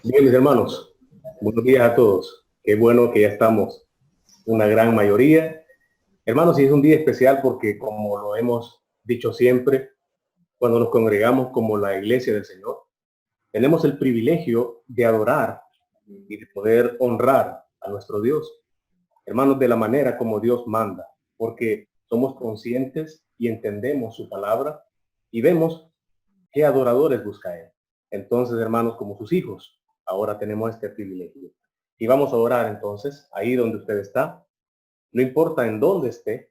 Bien, mis hermanos, buenos días a todos. Qué bueno que ya estamos una gran mayoría. Hermanos, y es un día especial porque, como lo hemos dicho siempre, cuando nos congregamos como la iglesia del Señor, tenemos el privilegio de adorar y de poder honrar a nuestro Dios, hermanos, de la manera como Dios manda, porque somos conscientes y entendemos su palabra y vemos qué adoradores busca Él. Entonces, hermanos, como sus hijos, ahora tenemos este privilegio. Y vamos a orar entonces, ahí donde usted está, no importa en dónde esté,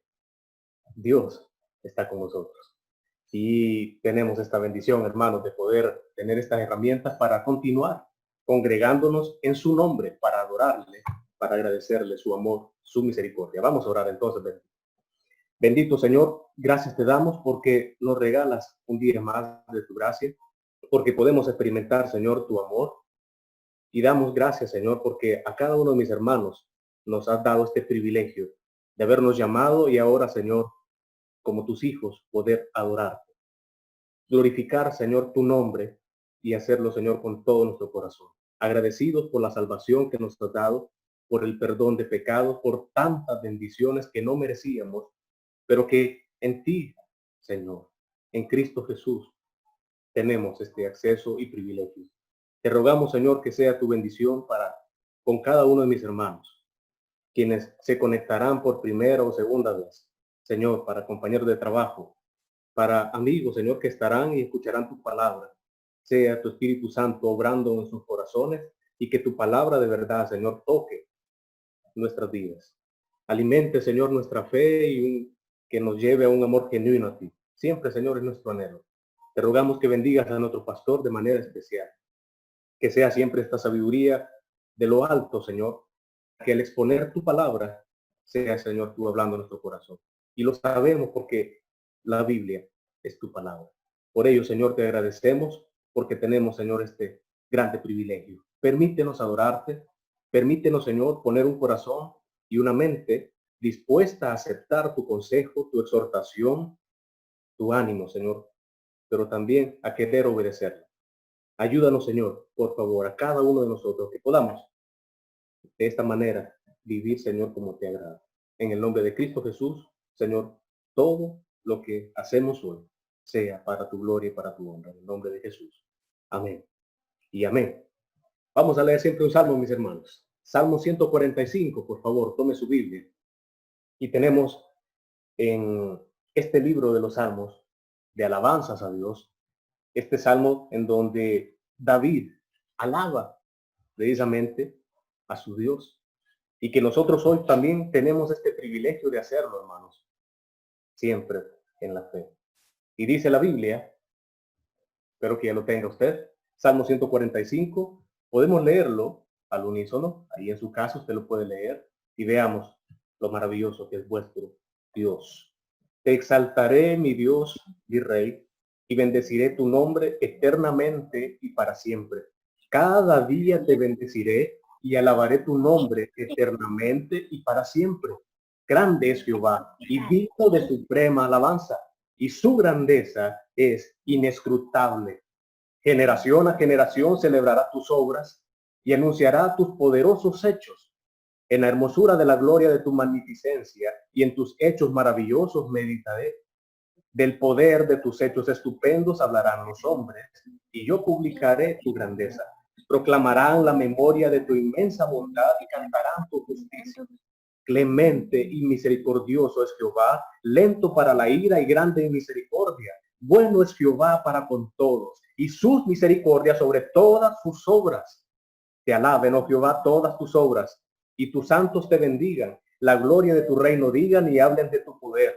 Dios está con nosotros. Y tenemos esta bendición, hermanos, de poder tener estas herramientas para continuar congregándonos en su nombre, para adorarle, para agradecerle su amor, su misericordia. Vamos a orar entonces. Bendito Señor, gracias te damos porque nos regalas un día más de tu gracia, porque podemos experimentar, Señor, tu amor. Y damos gracias, Señor, porque a cada uno de mis hermanos nos has dado este privilegio de habernos llamado y ahora, Señor, como tus hijos, poder adorarte. Glorificar, Señor, tu nombre y hacerlo, Señor, con todo nuestro corazón. Agradecidos por la salvación que nos has dado, por el perdón de pecados, por tantas bendiciones que no merecíamos, pero que en ti, Señor, en Cristo Jesús, tenemos este acceso y privilegio. Te rogamos, Señor, que sea tu bendición para con cada uno de mis hermanos, quienes se conectarán por primera o segunda vez. Señor, para compañeros de trabajo, para amigos, Señor, que estarán y escucharán tu palabra. Sea tu Espíritu Santo obrando en sus corazones y que tu palabra de verdad, Señor, toque nuestras vidas. Alimente, Señor, nuestra fe que nos lleve a un amor genuino a ti. Siempre, Señor, es nuestro anhelo. Te rogamos que bendigas a nuestro pastor de manera especial, que sea siempre esta sabiduría de lo alto, Señor, que al exponer tu palabra sea, Señor, tú hablando en nuestro corazón. Y lo sabemos porque la Biblia es tu palabra. Por ello, Señor, te agradecemos porque tenemos, Señor, este grande privilegio. Permítenos adorarte, permítenos, Señor, poner un corazón y una mente dispuesta a aceptar tu consejo, tu exhortación, tu ánimo, Señor, pero también a querer obedecerlo. Ayúdanos, Señor, por favor, a cada uno de nosotros que podamos de esta manera vivir, Señor, como te agrada. En el nombre de Cristo Jesús, Señor, todo lo que hacemos hoy sea para tu gloria y para tu honra. En el nombre de Jesús. Amén. Y amén. Vamos a leer siempre un salmo, mis hermanos. Salmo 145, por favor, tome su Biblia. Y tenemos en este libro de los salmos de alabanzas a Dios, este salmo en donde David alaba precisamente a su Dios y que nosotros hoy también tenemos este privilegio de hacerlo, hermanos, siempre en la fe. Y dice la Biblia, espero que ya lo tenga usted, Salmo 145, podemos leerlo al unísono, ahí en su caso usted lo puede leer y veamos lo maravilloso que es vuestro Dios. Te exaltaré, mi Dios, mi Rey, y bendeciré tu nombre eternamente y para siempre. Cada día te bendeciré y alabaré tu nombre eternamente y para siempre. Grande es Jehová y digno de suprema alabanza, y su grandeza es inescrutable. Generación a generación celebrará tus obras y anunciará tus poderosos hechos. En la hermosura de la gloria de tu magnificencia y en tus hechos maravillosos meditaré. Del poder de tus hechos estupendos hablarán los hombres, y yo publicaré tu grandeza. Proclamarán la memoria de tu inmensa bondad y cantarán tu justicia. Clemente y misericordioso es Jehová, lento para la ira y grande en misericordia. Bueno es Jehová para con todos, y sus misericordias sobre todas sus obras. Te alaben, oh Jehová, todas tus obras, y tus santos te bendigan. La gloria de tu reino digan y hablen de tu poder,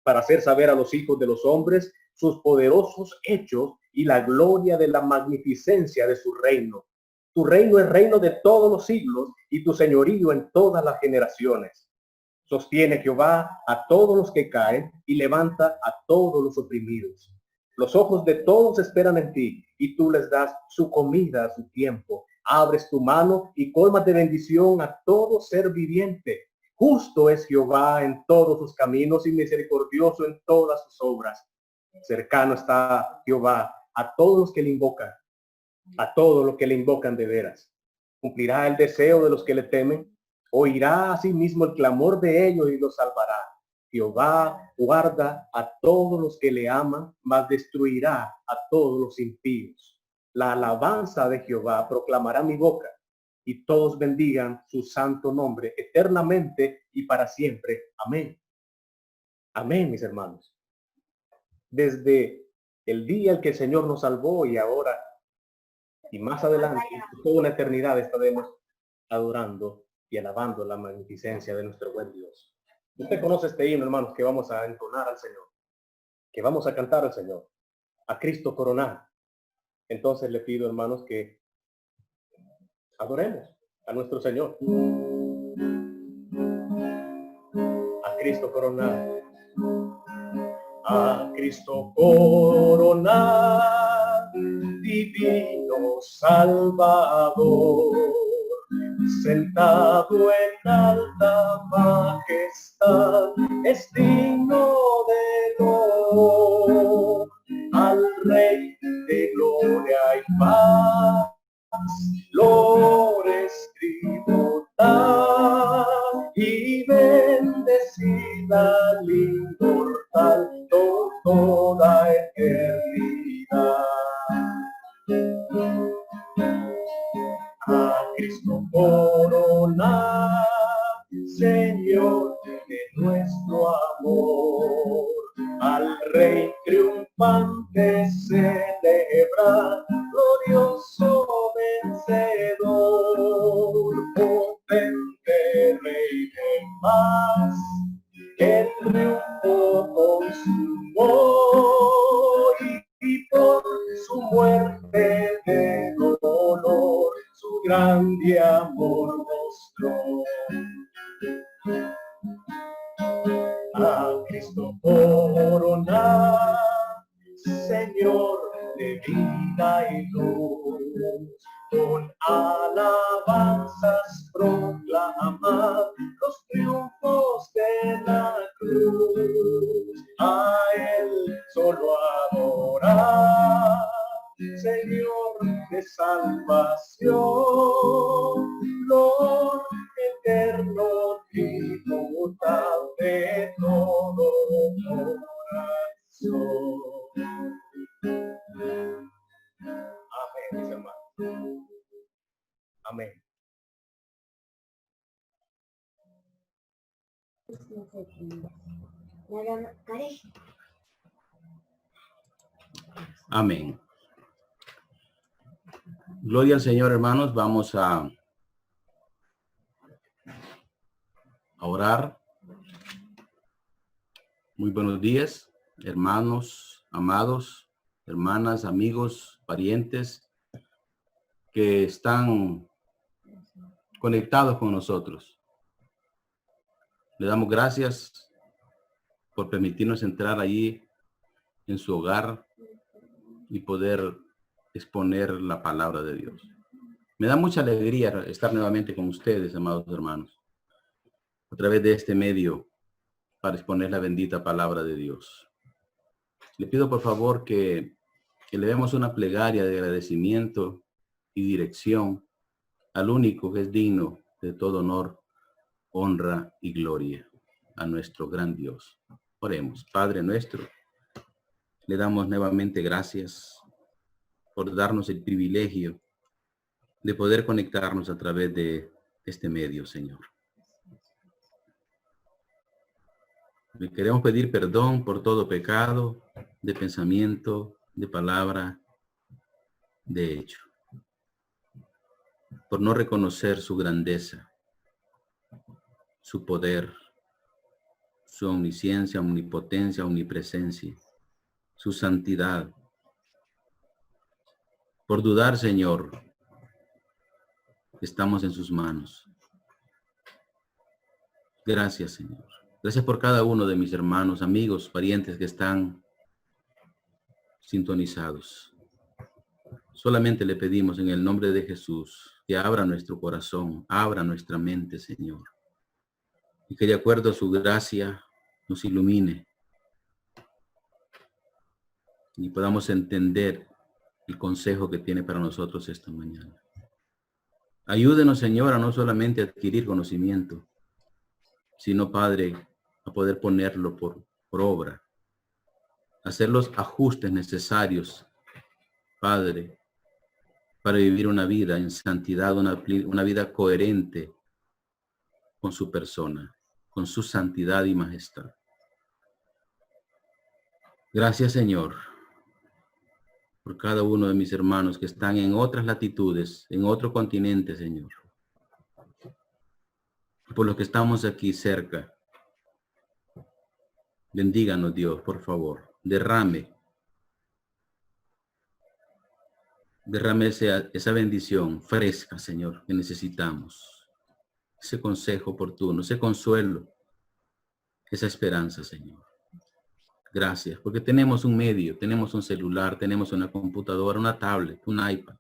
para hacer saber a los hijos de los hombres sus poderosos hechos y la gloria de la magnificencia de su reino. Tu reino es reino de todos los siglos y tu señorío en todas las generaciones. Sostiene Jehová a todos los que caen y levanta a todos los oprimidos. Los ojos de todos esperan en ti y tú les das su comida a su tiempo. Abres tu mano y colmas de bendición a todo ser viviente. Justo es Jehová en todos sus caminos y misericordioso en todas sus obras. Cercano está Jehová a todos los que le invocan, a todos los que le invocan de veras. Cumplirá el deseo de los que le temen, oirá a sí mismo el clamor de ellos y los salvará. Jehová guarda a todos los que le aman, mas destruirá a todos los impíos. La alabanza de Jehová proclamará mi boca, y todos bendigan su santo nombre eternamente y para siempre. Amén. Amén, mis hermanos. Desde el día en que el Señor nos salvó y ahora y más adelante, toda una eternidad estaremos adorando y alabando la magnificencia de nuestro buen Dios. Usted conoce este himno, hermanos, que vamos a entonar al Señor, que vamos a cantar al Señor, a Cristo coronar. Entonces le pido, hermanos, que adoremos a nuestro Señor, a Cristo coronar, a Cristo coronar, divino Salvador, sentado en alta majestad, es digno de honor, al Rey de gloria y paz, flores tributar y bendecida al inmortal toda eternidad. A Cristo coronar, Señor de nuestro amor, al Rey triunfante celebrar, glorioso vencedor, potente Rey de paz, el triunfo consumó y por su muerte de dolor, su grande amor mostró. A Cristo coronar, Señor de vida y luz, con alabanzas proclamar los triunfos de la cruz. A Él solo adorar, Señor de salvación, Lord eterno, inmutable de todo corazón. Amén, mis hermanos. Amén. Amén. Gloria al Señor, hermanos. Vamos a orar. Muy buenos días, hermanos, amados, hermanas, amigos, parientes que están conectados con nosotros. Le damos gracias por permitirnos entrar allí en su hogar y poder exponer la palabra de Dios. Me da mucha alegría estar nuevamente con ustedes, amados hermanos, a través de este medio para exponer la bendita palabra de Dios. Le pido por favor que elevemos una plegaria de agradecimiento y dirección al único que es digno de todo honor, honra y gloria, a nuestro gran Dios. Oremos. Padre nuestro, le damos nuevamente gracias por darnos el privilegio de poder conectarnos a través de este medio, Señor. Le queremos pedir perdón por todo pecado, de pensamiento, de palabra, de hecho, por no reconocer su grandeza, su poder, su omnisciencia, omnipotencia, omnipresencia, su santidad. Por dudar, Señor, estamos en sus manos. Gracias, Señor. Gracias por cada uno de mis hermanos, amigos, parientes que están sintonizados. Solamente le pedimos en el nombre de Jesús que abra nuestro corazón, abra nuestra mente, Señor. Y que de acuerdo a su gracia nos ilumine y podamos entender el consejo que tiene para nosotros esta mañana. Ayúdenos, Señor, a no solamente adquirir conocimiento, sino, Padre, a poder ponerlo por obra, hacer los ajustes necesarios, Padre, para vivir una vida en santidad, una vida coherente con su persona, con su santidad y majestad. Gracias, Señor, por cada uno de mis hermanos que están en otras latitudes, en otro continente, Señor. Por los que estamos aquí cerca. Bendíganos, Dios, por favor. Derrame esa bendición fresca, Señor, que necesitamos. Ese consejo oportuno, ese consuelo, esa esperanza, Señor. Gracias, porque tenemos un medio, tenemos un celular, tenemos una computadora, una tablet, un iPad,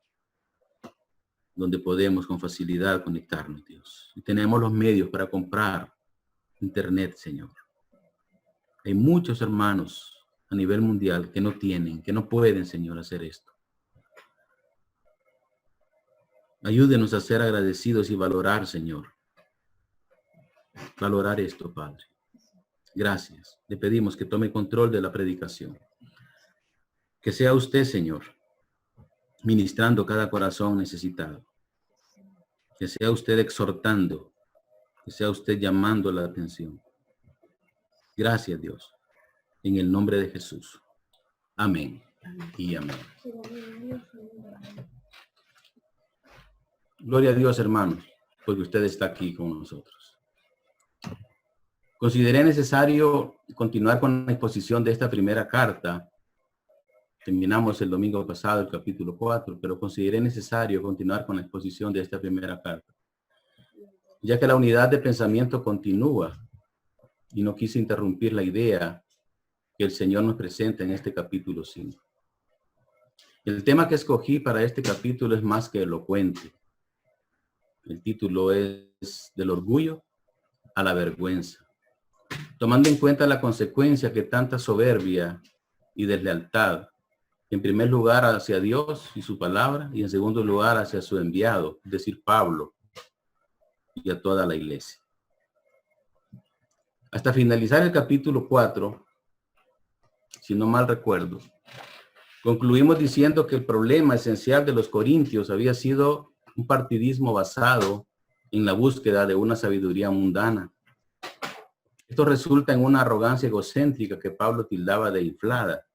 donde podemos con facilidad conectarnos, Dios. Y tenemos los medios para comprar internet, Señor. Hay muchos hermanos a nivel mundial que no tienen, que no pueden, Señor, hacer esto. Ayúdenos a ser agradecidos y valorar, Señor. Valorar esto, Padre. Gracias. Le pedimos que tome control de la predicación. Que sea usted, Señor, ministrando cada corazón necesitado. Que sea usted exhortando. Que sea usted llamando la atención. Gracias, Dios. En el nombre de Jesús. Amén y amén. Gloria a Dios, hermanos, porque usted está aquí con nosotros. Consideré necesario continuar con la exposición de esta primera carta. Terminamos el domingo pasado el capítulo 4, pero consideré necesario continuar con la exposición de esta primera carta, ya que la unidad de pensamiento continúa y no quise interrumpir la idea que el Señor nos presenta en este capítulo 5. El tema que escogí para este capítulo es más que elocuente. El título es Del orgullo a la vergüenza, tomando en cuenta la consecuencia que tanta soberbia y deslealtad, en primer lugar hacia Dios y su palabra, y en segundo lugar hacia su enviado, es decir, Pablo, y a toda la iglesia. Hasta finalizar el capítulo 4, si no mal recuerdo, concluimos diciendo que el problema esencial de los corintios había sido un partidismo basado en la búsqueda de una sabiduría mundana. Esto resulta en una arrogancia egocéntrica que Pablo tildaba de inflada.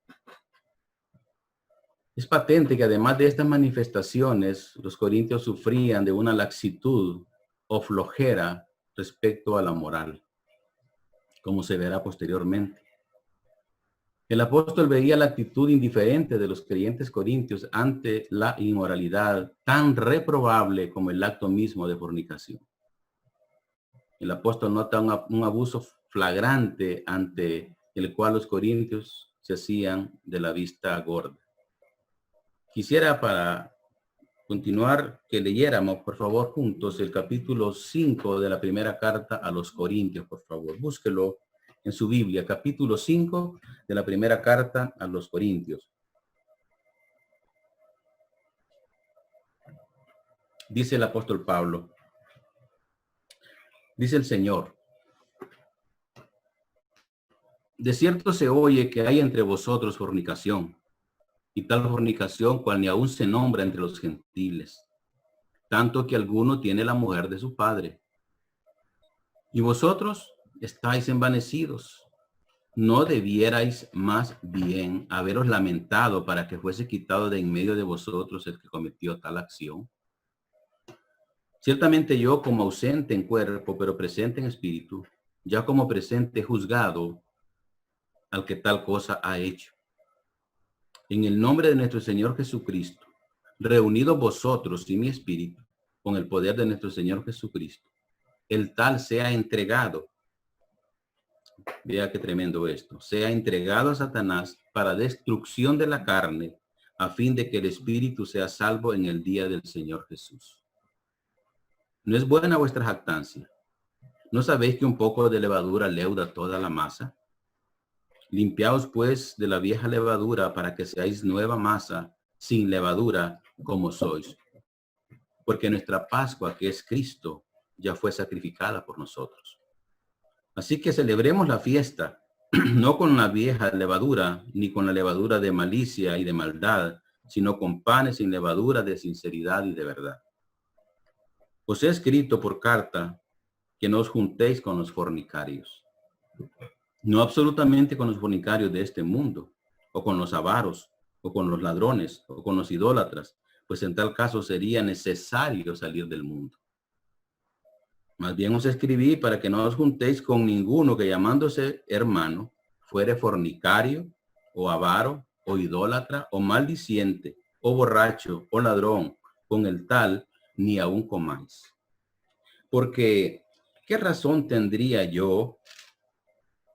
Es patente que además de estas manifestaciones, los corintios sufrían de una laxitud o flojera respecto a la moral, como se verá posteriormente. El apóstol veía la actitud indiferente de los creyentes corintios ante la inmoralidad tan reprobable como el acto mismo de fornicación. El apóstol nota un abuso flagrante ante el cual los corintios se hacían de la vista gorda. Quisiera, para continuar, que leyéramos, por favor, juntos el capítulo 5 de la primera carta a los Corintios, por favor. Búsquelo en su Biblia, capítulo 5 de la primera carta a los Corintios. Dice el apóstol Pablo, dice el Señor: de cierto se oye que hay entre vosotros fornicación, y tal fornicación cual ni aún se nombra entre los gentiles, tanto que alguno tiene la mujer de su padre. Y vosotros estáis envanecidos. ¿No debierais más bien haberos lamentado para que fuese quitado de en medio de vosotros el que cometió tal acción? Ciertamente yo, como ausente en cuerpo, pero presente en espíritu, ya como presente he juzgado al que tal cosa ha hecho. En el nombre de nuestro Señor Jesucristo, reunidos vosotros y mi espíritu, con el poder de nuestro Señor Jesucristo, el tal sea entregado. Vea qué tremendo esto. Sea entregado a Satanás para destrucción de la carne, a fin de que el espíritu sea salvo en el día del Señor Jesús. ¿No es buena vuestra jactancia? ¿No sabéis que un poco de levadura leuda toda la masa? Limpiaos pues de la vieja levadura para que seáis nueva masa, sin levadura como sois. Porque nuestra Pascua, que es Cristo, ya fue sacrificada por nosotros. Así que celebremos la fiesta, no con la vieja levadura, ni con la levadura de malicia y de maldad, sino con panes sin levadura de sinceridad y de verdad. Os he escrito por carta que no os juntéis con los fornicarios. No absolutamente con los fornicarios de este mundo, o con los avaros, o con los ladrones, o con los idólatras, pues en tal caso sería necesario salir del mundo. Más bien os escribí para que no os juntéis con ninguno que llamándose hermano fuere fornicario, o avaro, o idólatra, o maldiciente, o borracho, o ladrón, con el tal ni aun comáis. Porque, ¿qué razón tendría yo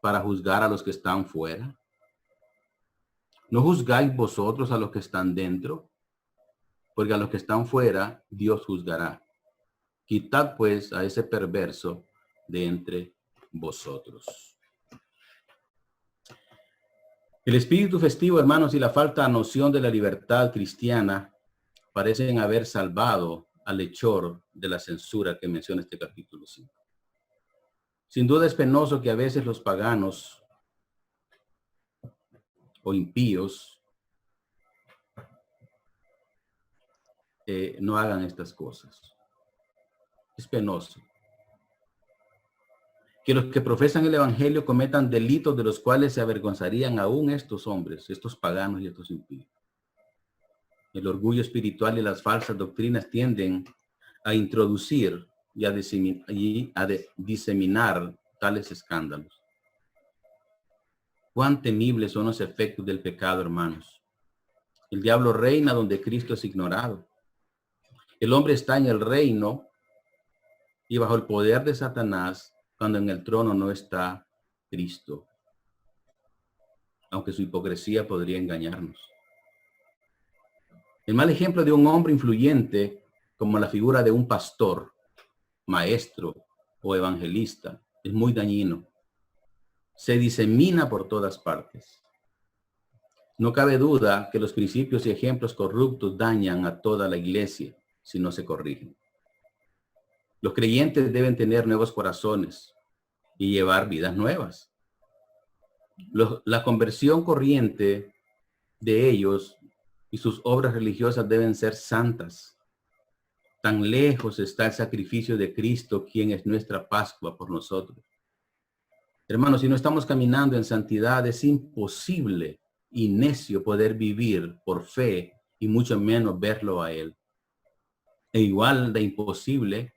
para juzgar a los que están fuera? ¿No juzgáis vosotros a los que están dentro? Porque a los que están fuera, Dios juzgará. Quitad pues a ese perverso de entre vosotros. El espíritu festivo, hermanos, y la falta de noción de la libertad cristiana parecen haber salvado al hechor de la censura que menciona este capítulo 5. Sin duda es penoso que a veces los paganos o impíos no hagan estas cosas. Es penoso que los que profesan el evangelio cometan delitos de los cuales se avergonzarían aún estos hombres, estos paganos y estos impíos. El orgullo espiritual y las falsas doctrinas tienden a introducir y a diseminar tales escándalos. Cuán temibles son los efectos del pecado, hermanos. El diablo reina donde Cristo es ignorado. El hombre está en el reino y bajo el poder de Satanás cuando en el trono no está Cristo. Aunque su hipocresía podría engañarnos. El mal ejemplo de un hombre influyente, como la figura de un pastor, maestro o evangelista, es muy dañino. Se disemina por todas partes. No cabe duda que los principios y ejemplos corruptos dañan a toda la iglesia si no se corrigen. Los creyentes deben tener nuevos corazones y llevar vidas nuevas. La conversión corriente de ellos y sus obras religiosas deben ser santas. Tan lejos está el sacrificio de Cristo, quien es nuestra Pascua por nosotros. Hermanos, si no estamos caminando en santidad, es imposible y necio poder vivir por fe y mucho menos verlo a Él. E igual de imposible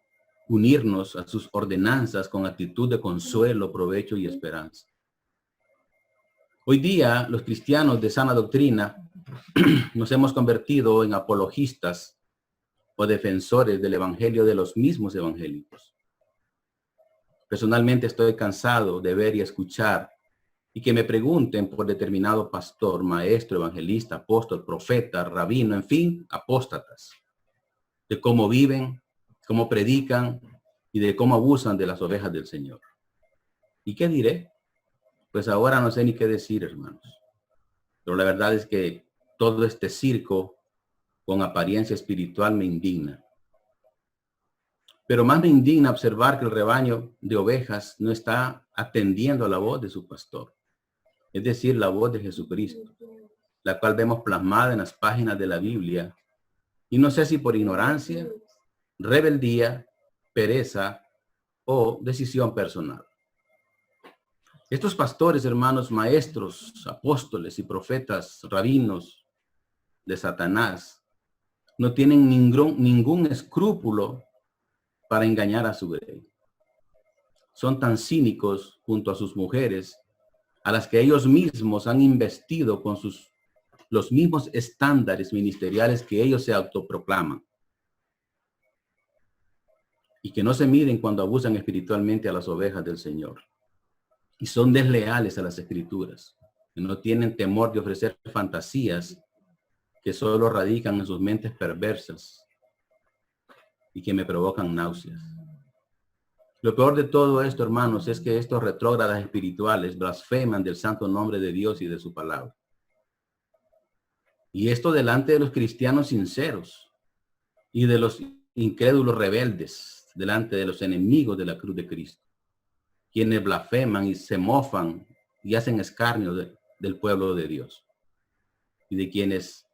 unirnos a sus ordenanzas con actitud de consuelo, provecho y esperanza. Hoy día, los cristianos de sana doctrina nos hemos convertido en apologistas o defensores del evangelio de los mismos evangélicos. Personalmente estoy cansado de ver y escuchar y que me pregunten por determinado pastor, maestro, evangelista, apóstol, profeta, rabino, en fin, apóstatas, de cómo viven, cómo predican y de cómo abusan de las ovejas del Señor. ¿Y qué diré? Pues ahora no sé ni qué decir, hermanos. Pero la verdad es que todo este circo con apariencia espiritual me indigna. Pero más me indigna observar que el rebaño de ovejas no está atendiendo a la voz de su pastor. Es decir, la voz de Jesucristo, la cual vemos plasmada en las páginas de la Biblia. Y no sé si por ignorancia, rebeldía, pereza o decisión personal. Estos pastores, hermanos, maestros, apóstoles y profetas, rabinos de Satanás, no tienen ningún escrúpulo para engañar a su grey. Son tan cínicos junto a sus mujeres, a las que ellos mismos han investido con los mismos estándares ministeriales que ellos se autoproclaman. Y que no se miren cuando abusan espiritualmente a las ovejas del Señor. Y son desleales a las escrituras. Que no tienen temor de ofrecer fantasías que solo radican en sus mentes perversas y que me provocan náuseas. Lo peor de todo esto, hermanos, es que estos retrógradas espirituales blasfeman del santo nombre de Dios y de su palabra. Y esto delante de los cristianos sinceros y de los incrédulos rebeldes, delante de los enemigos de la cruz de Cristo, quienes blasfeman y se mofan y hacen escarnio del pueblo de Dios, y de quienes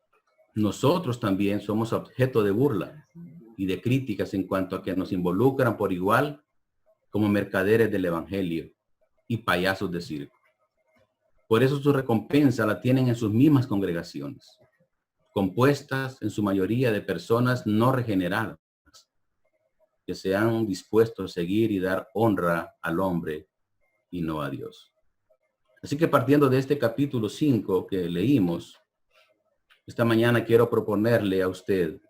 nosotros también somos objeto de burla y de críticas en cuanto a que nos involucran por igual como mercaderes del evangelio y payasos de circo. Por eso su recompensa la tienen en sus mismas congregaciones, compuestas en su mayoría de personas no regeneradas, que se han dispuesto a seguir y dar honra al hombre y no a Dios. Así que partiendo de este capítulo 5 que leímos, esta mañana quiero proponerle a usted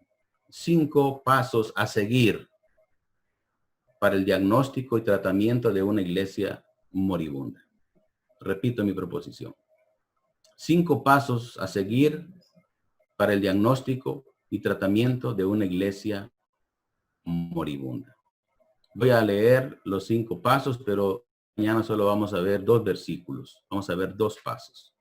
5 pasos a seguir para el diagnóstico y tratamiento de una iglesia moribunda. Repito mi proposición. 5 pasos a seguir para el diagnóstico y tratamiento de una iglesia moribunda. Voy a leer los 5 pasos, pero mañana solo vamos a ver 2 versículos. Vamos a ver 2 pasos.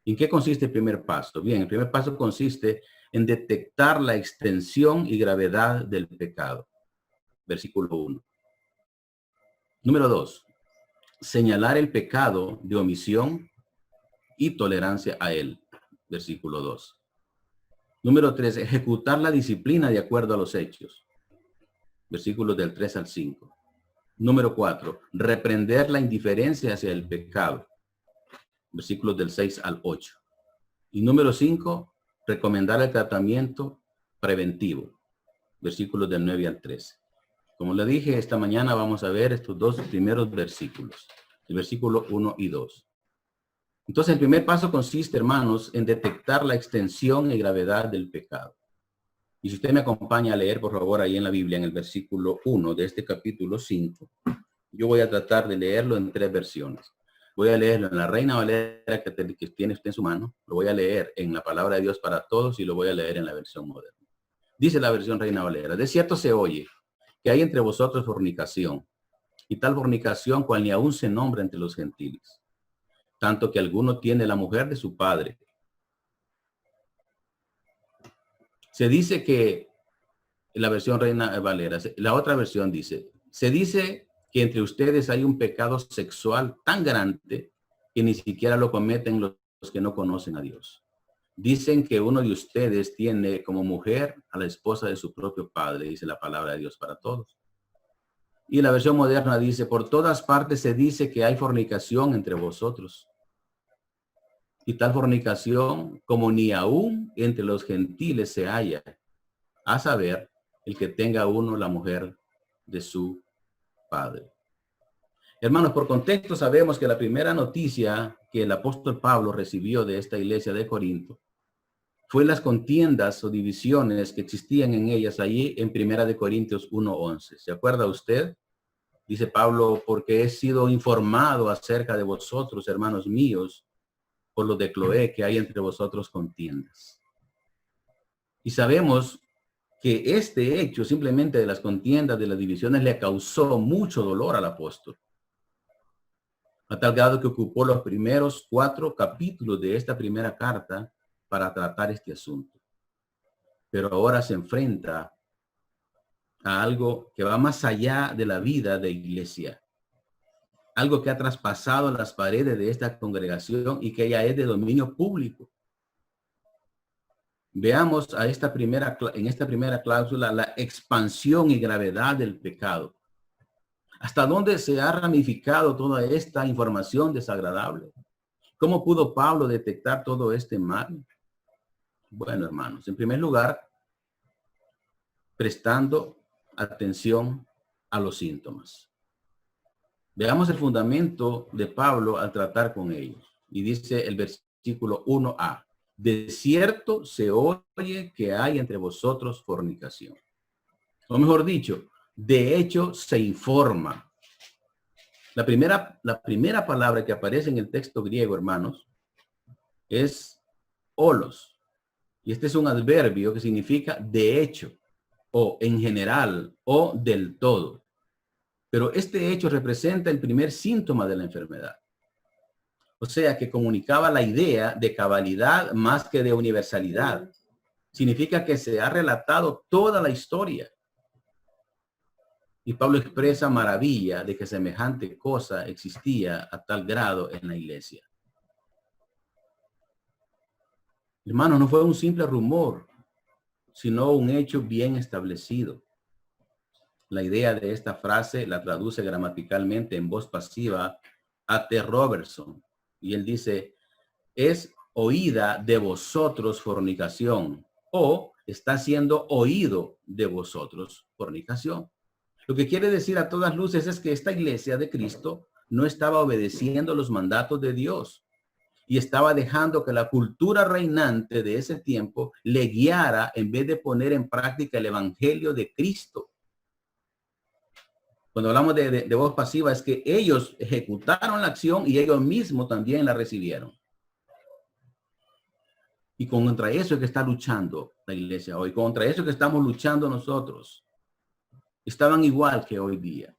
¿En qué consiste el primer paso? Bien, el primer paso consiste en detectar la extensión y gravedad del pecado. Versículo 1. Número 2. Señalar el pecado de omisión y tolerancia a él. Versículo 2. Número 3. Ejecutar la disciplina de acuerdo a los hechos. Versículos del 3 al 5. Número 4. Reprender la indiferencia hacia el pecado. Versículos del 6 al 8. Y número 5. Recomendar el tratamiento preventivo. Versículos del 9 al 13. Como le dije, esta mañana vamos a ver estos 2 primeros versículos. El versículo 1 y 2. Entonces, el primer paso consiste, hermanos, en detectar la extensión y gravedad del pecado. Y si usted me acompaña a leer, por favor, ahí en la Biblia, en el versículo 1 de este capítulo 5, yo voy a tratar de leerlo en 3 versiones. Voy a leerlo en la Reina Valera que tiene usted en su mano, lo voy a leer en la Palabra de Dios para Todos y lo voy a leer en la versión moderna. Dice la versión Reina Valera: de cierto se oye que hay entre vosotros fornicación, y tal fornicación cual ni aún se nombra entre los gentiles, tanto que alguno tiene la mujer de su padre. Se dice que, en la versión Reina Valera, la otra versión dice, se dice que entre ustedes hay un pecado sexual tan grande que ni siquiera lo cometen los que no conocen a Dios. Dicen que uno de ustedes tiene como mujer a la esposa de su propio padre, dice la Palabra de Dios para Todos. Y la versión moderna dice, por todas partes se dice que hay fornicación entre vosotros. Y tal fornicación como ni aún entre los gentiles se halla, a saber, el que tenga uno la mujer de su padre. Hermanos, por contexto sabemos que la primera noticia que el apóstol Pablo recibió de esta iglesia de Corinto fue las contiendas o divisiones que existían en ellas allí en 1 Corintios 1:11. ¿Se acuerda usted? Dice Pablo, porque he sido informado acerca de vosotros, hermanos míos, por lo de Cloé, que hay entre vosotros contiendas. Y sabemos que este hecho simplemente de las contiendas, de las divisiones, le causó mucho dolor al apóstol, a tal grado que ocupó los primeros 4 capítulos de esta primera carta para tratar este asunto. Pero ahora se enfrenta a algo que va más allá de la vida de iglesia, algo que ha traspasado las paredes de esta congregación y que ya es de dominio público. Veamos en esta primera cláusula la expansión y gravedad del pecado. ¿Hasta dónde se ha ramificado toda esta información desagradable? ¿Cómo pudo Pablo detectar todo este mal? Bueno, hermanos, en primer lugar, prestando atención a los síntomas. Veamos el fundamento de Pablo al tratar con ellos. Y dice el versículo 1a. De cierto se oye que hay entre vosotros fornicación. O mejor dicho, de hecho se informa. La primera palabra que aparece en el texto griego, hermanos, es olos. Y este es un adverbio que significa de hecho, o en general, o del todo. Pero este hecho representa el primer síntoma de la enfermedad. O sea, que comunicaba la idea de cabalidad más que de universalidad. Significa que se ha relatado toda la historia. Y Pablo expresa maravilla de que semejante cosa existía a tal grado en la iglesia. Hermano, no fue un simple rumor, sino un hecho bien establecido. La idea de esta frase la traduce gramaticalmente en voz pasiva a T. Robertson. Y él dice, es oída de vosotros fornicación, o está siendo oído de vosotros fornicación. Lo que quiere decir a todas luces es que esta iglesia de Cristo no estaba obedeciendo los mandatos de Dios y estaba dejando que la cultura reinante de ese tiempo le guiara en vez de poner en práctica el evangelio de Cristo. Cuando hablamos de voz pasiva es que ellos ejecutaron la acción y ellos mismos también la recibieron. Y contra eso es que está luchando la iglesia hoy, contra eso es que estamos luchando nosotros. Estaban igual que hoy día,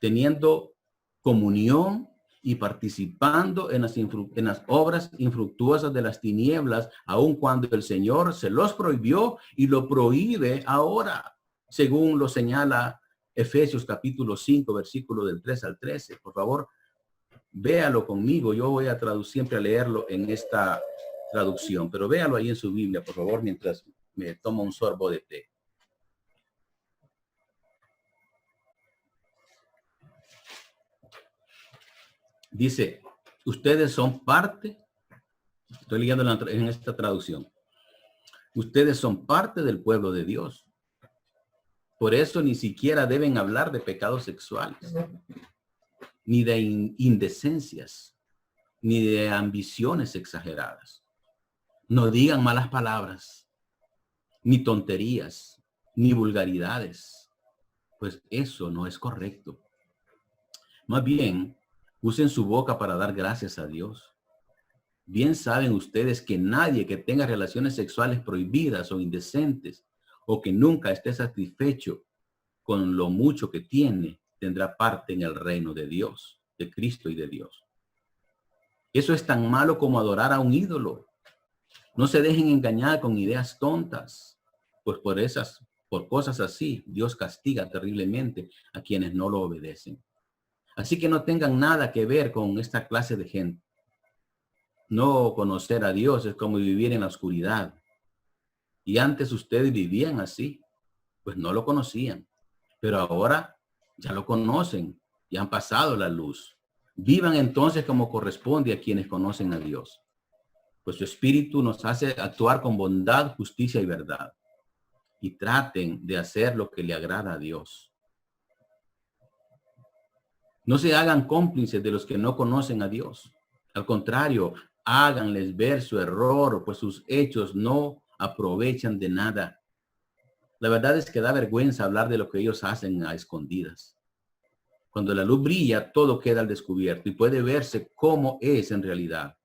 teniendo comunión y participando en las obras infructuosas de las tinieblas, aun cuando el Señor se los prohibió y lo prohíbe ahora, según lo señala Efesios capítulo 5, versículo del 3 al 13. Por favor, véalo conmigo. Yo voy a siempre a leerlo en esta traducción, pero véalo ahí en su Biblia, por favor, mientras me tomo un sorbo de té. Dice, ustedes son parte, estoy leyendo en esta traducción, ustedes son parte del pueblo de Dios. Por eso ni siquiera deben hablar de pecados sexuales, ni de indecencias, ni de ambiciones exageradas. No digan malas palabras, ni tonterías, ni vulgaridades, pues eso no es correcto. Más bien, usen su boca para dar gracias a Dios. Bien saben ustedes que nadie que tenga relaciones sexuales prohibidas o indecentes o que nunca esté satisfecho con lo mucho que tiene, tendrá parte en el reino de Dios, de Cristo y de Dios. Eso es tan malo como adorar a un ídolo. No se dejen engañar con ideas tontas, pues por cosas así, Dios castiga terriblemente a quienes no lo obedecen. Así que no tengan nada que ver con esta clase de gente. No conocer a Dios es como vivir en la oscuridad. Y antes ustedes vivían así, pues no lo conocían. Pero ahora ya lo conocen, ya han pasado la luz. Vivan entonces como corresponde a quienes conocen a Dios. Pues su espíritu nos hace actuar con bondad, justicia y verdad. Y traten de hacer lo que le agrada a Dios. No se hagan cómplices de los que no conocen a Dios. Al contrario, háganles ver su error, pues sus hechos no aprovechan de nada. La verdad es que da vergüenza hablar de lo que ellos hacen a escondidas. Cuando la luz brilla, todo queda al descubierto y puede verse cómo es en realidad.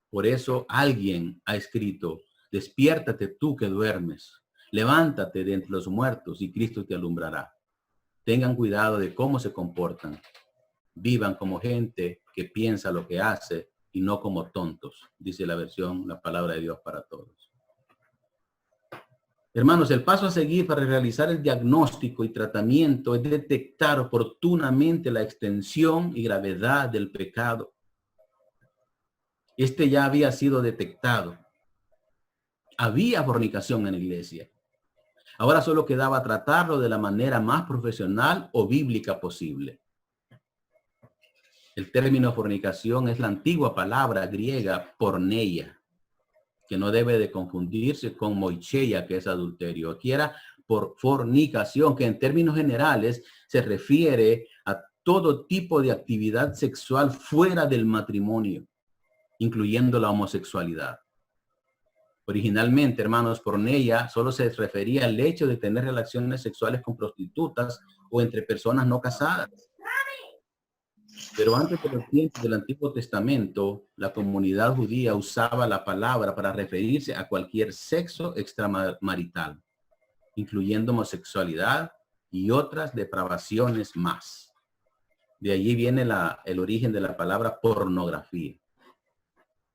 Por eso alguien ha escrito, despiértate tú que duermes, levántate de entre los muertos y Cristo te alumbrará. Tengan cuidado de cómo se comportan. Vivan como gente que piensa lo que hace y no como tontos, dice la versión, la palabra de Dios para todos. Hermanos, el paso a seguir para realizar el diagnóstico y tratamiento es detectar oportunamente la extensión y gravedad del pecado. Este ya había sido detectado. Había fornicación en la iglesia. Ahora solo quedaba tratarlo de la manera más profesional o bíblica posible. El término fornicación es la antigua palabra griega porneia, que no debe de confundirse con moicheia, que es adulterio. Aquí era por fornicación, que en términos generales se refiere a todo tipo de actividad sexual fuera del matrimonio, incluyendo la homosexualidad. Originalmente, hermanos, porneia solo se refería al hecho de tener relaciones sexuales con prostitutas o entre personas no casadas. Pero antes de los tiempos del Antiguo Testamento, la comunidad judía usaba la palabra para referirse a cualquier sexo extramarital, incluyendo homosexualidad y otras depravaciones más. De allí viene el origen de la palabra pornografía.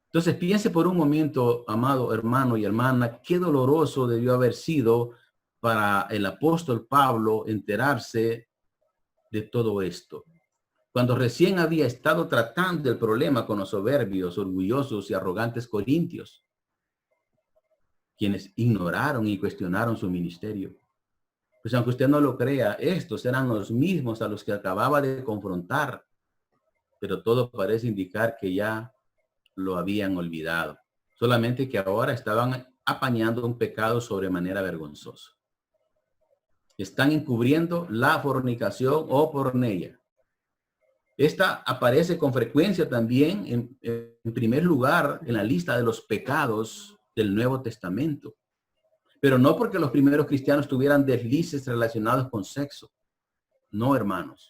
Entonces piense por un momento, amado hermano y hermana, qué doloroso debió haber sido para el apóstol Pablo enterarse de todo esto. Cuando recién había estado tratando el problema con los soberbios, orgullosos y arrogantes corintios, quienes ignoraron y cuestionaron su ministerio. Pues aunque usted no lo crea, estos eran los mismos a los que acababa de confrontar, pero todo parece indicar que ya lo habían olvidado. Solamente que ahora estaban apañando un pecado sobremanera vergonzoso. Están encubriendo la fornicación o porneia. Esta aparece con frecuencia también en primer lugar en la lista de los pecados del Nuevo Testamento. Pero no porque los primeros cristianos tuvieran deslices relacionados con sexo. No, hermanos.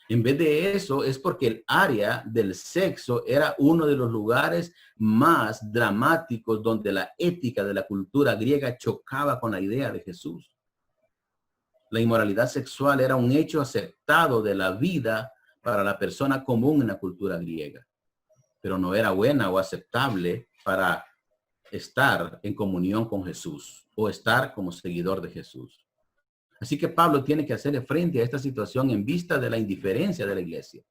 En vez de eso, es porque el área del sexo era uno de los lugares más dramáticos donde la ética de la cultura griega chocaba con la idea de Jesús. La inmoralidad sexual era un hecho aceptado de la vida para la persona común en la cultura griega, pero no era buena o aceptable para estar en comunión con Jesús o estar como seguidor de Jesús. Así que Pablo tiene que hacerle frente a esta situación en vista de la indiferencia de la iglesia.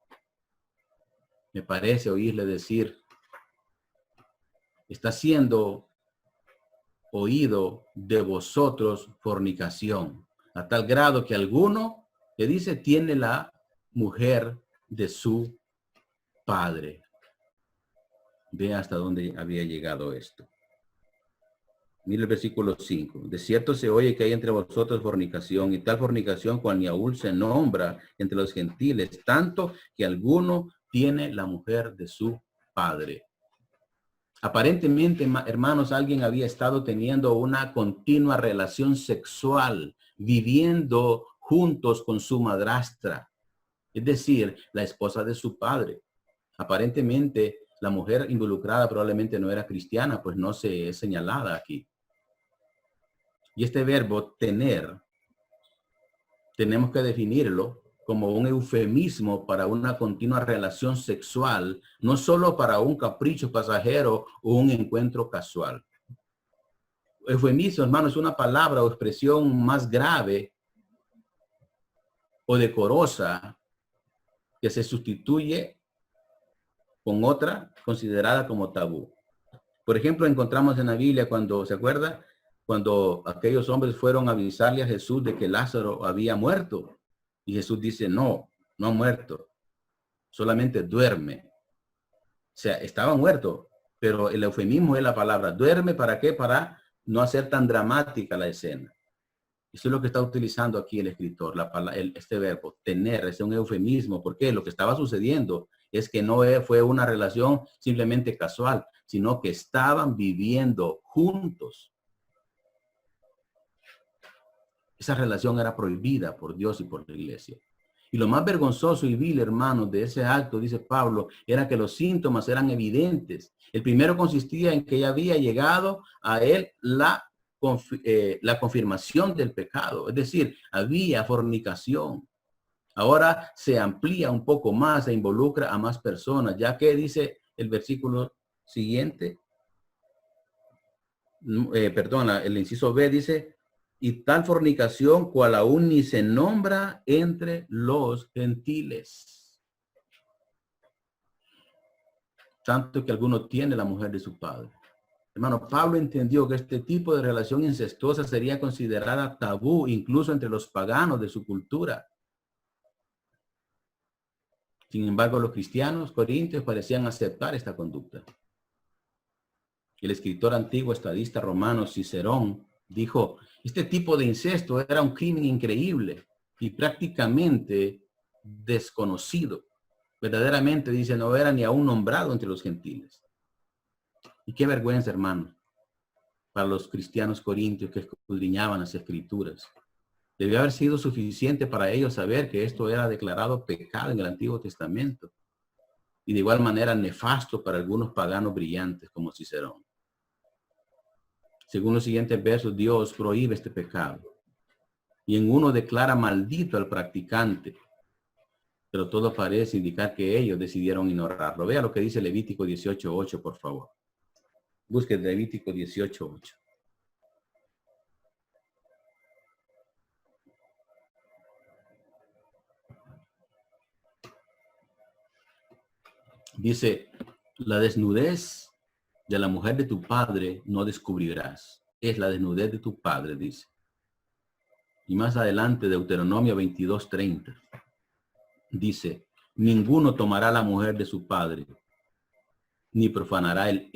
Me parece oírle decir, está siendo oído de vosotros fornicación, a tal grado que alguno que dice tiene la mujer de su padre. Ve hasta dónde había llegado esto. Mira el versículo 5. De cierto se oye que hay entre vosotros fornicación, y tal fornicación cual ni aún se nombra entre los gentiles, tanto que alguno tiene la mujer de su padre. Aparentemente, hermanos, alguien había estado teniendo una continua relación sexual, viviendo juntos con su madrastra, es decir, la esposa de su padre. Aparentemente, la mujer involucrada probablemente no era cristiana, pues no se es señalada aquí. Y este verbo tener, tenemos que definirlo como un eufemismo para una continua relación sexual, no solo para un capricho pasajero o un encuentro casual. Eufemismo, hermano, es una palabra o expresión más grave o decorosa que se sustituye con otra considerada como tabú. Por ejemplo, encontramos en la Biblia cuando, ¿se acuerda? Cuando aquellos hombres fueron a avisarle a Jesús de que Lázaro había muerto. Y Jesús dice, no, no ha muerto, solamente duerme. O sea, estaba muerto, pero el eufemismo es la palabra duerme. ¿Para qué? Para no hacer tan dramática la escena. Eso es lo que está utilizando aquí el escritor, este verbo, tener, es un eufemismo. ¿Por qué? Lo que estaba sucediendo es que no fue una relación simplemente casual, sino que estaban viviendo juntos. Esa relación era prohibida por Dios y por la iglesia. Y lo más vergonzoso y vil, hermanos, de ese acto, dice Pablo, era que los síntomas eran evidentes. El primero consistía en que ya había llegado a él la confirmación del pecado. Es decir, había fornicación. Ahora se amplía un poco más e involucra a más personas, ya que dice el versículo siguiente, el inciso B dice, y tal fornicación cual aún ni se nombra entre los gentiles. Tanto que alguno tiene la mujer de su padre. Hermano, Pablo entendió que este tipo de relación incestuosa sería considerada tabú incluso entre los paganos de su cultura. Sin embargo, los cristianos corintios parecían aceptar esta conducta. El escritor antiguo estadista romano Cicerón dijo, este tipo de incesto era un crimen increíble y prácticamente desconocido. Verdaderamente, dice, no era ni aún nombrado entre los gentiles. Y qué vergüenza, hermano, para los cristianos corintios que escudriñaban las escrituras. Debió haber sido suficiente para ellos saber que esto era declarado pecado en el Antiguo Testamento. Y de igual manera nefasto para algunos paganos brillantes como Cicerón. Según los siguientes versos, Dios prohíbe este pecado. Y en uno declara maldito al practicante. pero todo parece indicar que ellos decidieron ignorarlo. Vea lo que dice Levítico 18:8, por favor. Busque Levítico 18:8. Dice, la desnudez de la mujer de tu padre no descubrirás. Es la desnudez de tu padre, dice. Y más adelante, Deuteronomio 22:30, dice, ninguno tomará la mujer de su padre, ni profanará el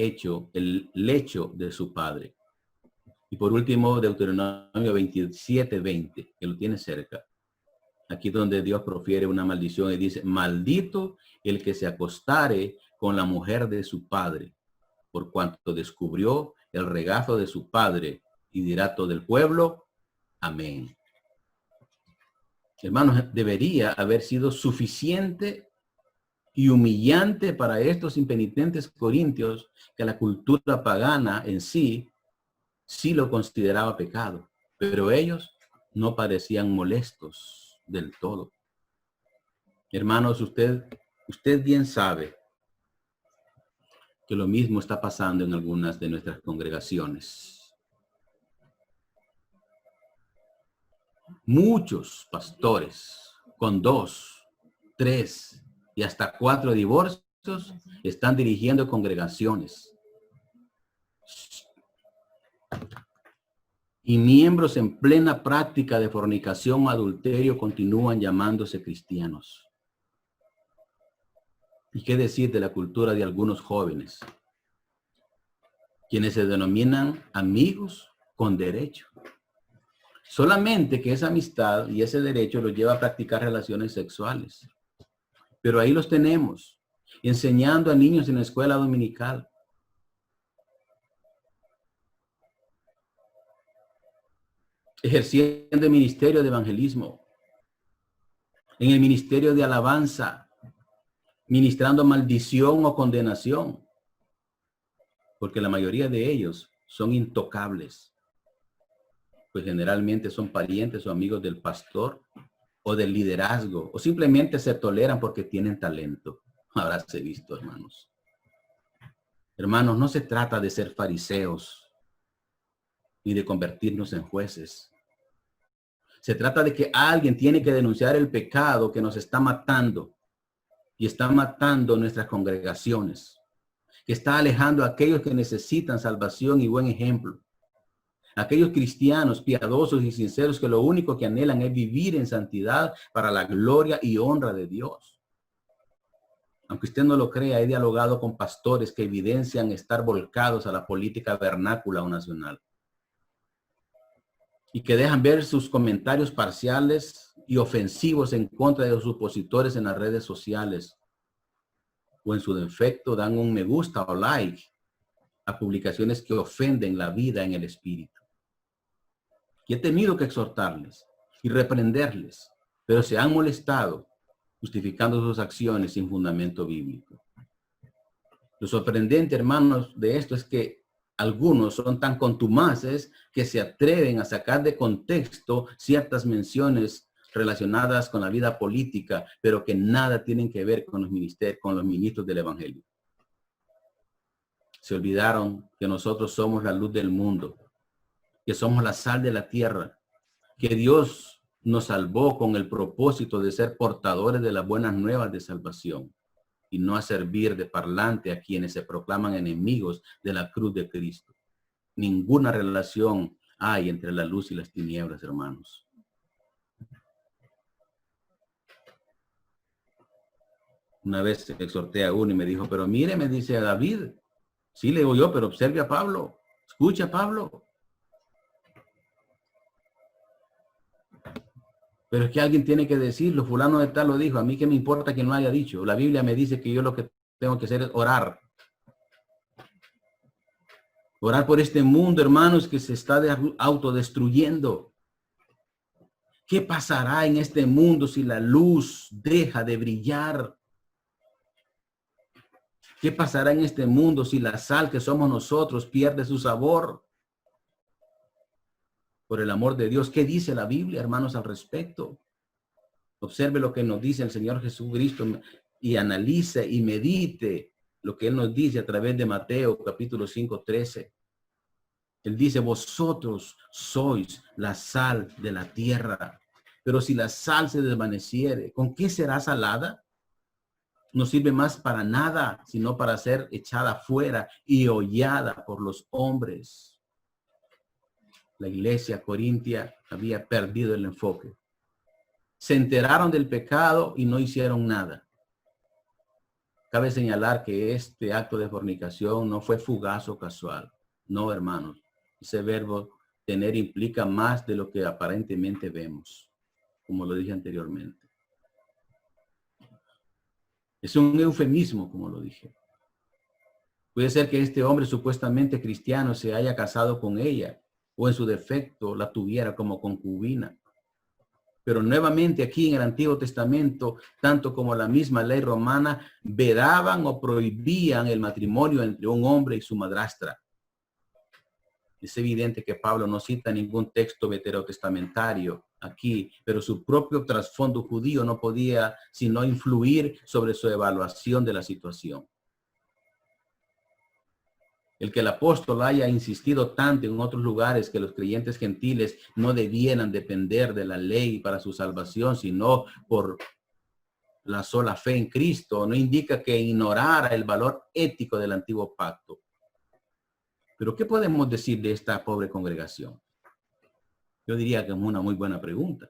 lecho de su padre. Y por último, Deuteronomio 27:20, que lo tiene cerca. Aquí donde Dios profiere una maldición y dice, maldito el que se acostare con la mujer de su padre, por cuanto descubrió el regazo de su padre, y dirá todo el pueblo, amén. Hermanos, debería haber sido suficiente y humillante para estos impenitentes corintios que la cultura pagana en sí lo consideraba pecado, pero ellos no parecían molestos del todo. Hermanos, usted bien sabe que lo mismo está pasando en algunas de nuestras congregaciones. Muchos pastores con 2, 3 y hasta 4 divorcios están dirigiendo congregaciones. Y miembros en plena práctica de fornicación o adulterio continúan llamándose cristianos. ¿Y qué decir de la cultura de algunos jóvenes, quienes se denominan amigos con derecho? Solamente que esa amistad y ese derecho los lleva a practicar relaciones sexuales. Pero ahí los tenemos, enseñando a niños en la escuela dominical. Ejerciendo el ministerio de evangelismo, en el ministerio de alabanza, ministrando maldición o condenación, porque la mayoría de ellos son intocables, pues generalmente son parientes o amigos del pastor o del liderazgo, o simplemente se toleran porque tienen talento. Habráse visto, hermanos. Hermanos, no se trata de ser fariseos ni de convertirnos en jueces. Se trata de que alguien tiene que denunciar el pecado que nos está matando y está matando nuestras congregaciones, que está alejando a aquellos que necesitan salvación y buen ejemplo. Aquellos cristianos piadosos y sinceros que lo único que anhelan es vivir en santidad para la gloria y honra de Dios. Aunque usted no lo crea, he dialogado con pastores que evidencian estar volcados a la política vernácula o nacional, y que dejan ver sus comentarios parciales y ofensivos en contra de los opositores en las redes sociales, o en su defecto dan un me gusta o like a publicaciones que ofenden la vida en el espíritu. Y he tenido que exhortarles y reprenderles, pero se han molestado, justificando sus acciones sin fundamento bíblico. Lo sorprendente, hermanos, de esto es que algunos son tan contumaces que se atreven a sacar de contexto ciertas menciones relacionadas con la vida política, pero que nada tienen que ver con los ministros del evangelio. Se olvidaron que nosotros somos la luz del mundo, que somos la sal de la tierra, que Dios nos salvó con el propósito de ser portadores de las buenas nuevas de salvación y no a servir de parlante a quienes se proclaman enemigos de la cruz de Cristo. Ninguna relación hay entre la luz y las tinieblas, hermanos. Una vez exhorté a uno y me dijo, pero mire, me dice a David, sí, le digo yo, pero observe a Pablo, escucha a Pablo. Pero es que alguien tiene que decirlo, fulano de tal lo dijo, a mí qué me importa que no haya dicho. La Biblia me dice que yo lo que tengo que hacer es orar. Orar por este mundo, hermanos, que se está autodestruyendo. ¿Qué pasará en este mundo si la luz deja de brillar? ¿Qué pasará en este mundo si la sal que somos nosotros pierde su sabor? Por el amor de Dios, ¿qué dice la Biblia, hermanos, al respecto? Observe lo que nos dice el Señor Jesucristo y analice y medite lo que Él nos dice a través de Mateo capítulo 5:13. Él dice, vosotros sois la sal de la tierra, pero si la sal se desvaneciere, ¿con qué será salada? No sirve más para nada, sino para ser echada fuera y hollada por los hombres. La iglesia corintia había perdido el enfoque. Se enteraron del pecado y no hicieron nada. Cabe señalar que este acto de fornicación no fue fugaz o casual. No, hermanos. Ese verbo tener implica más de lo que aparentemente vemos, como lo dije anteriormente. Es un eufemismo, como lo dije. Puede ser que este hombre supuestamente cristiano se haya casado con ella o en su defecto la tuviera como concubina. Pero nuevamente aquí en el Antiguo Testamento, tanto como la misma ley romana, vedaban o prohibían el matrimonio entre un hombre y su madrastra. Es evidente que Pablo no cita ningún texto veterotestamentario aquí, pero su propio trasfondo judío no podía sino influir sobre su evaluación de la situación. El que el apóstol haya insistido tanto en otros lugares que los creyentes gentiles no debieran depender de la ley para su salvación, sino por la sola fe en Cristo, no indica que ignorara el valor ético del antiguo pacto. Pero ¿qué podemos decir de esta pobre congregación? Yo diría que es una muy buena pregunta.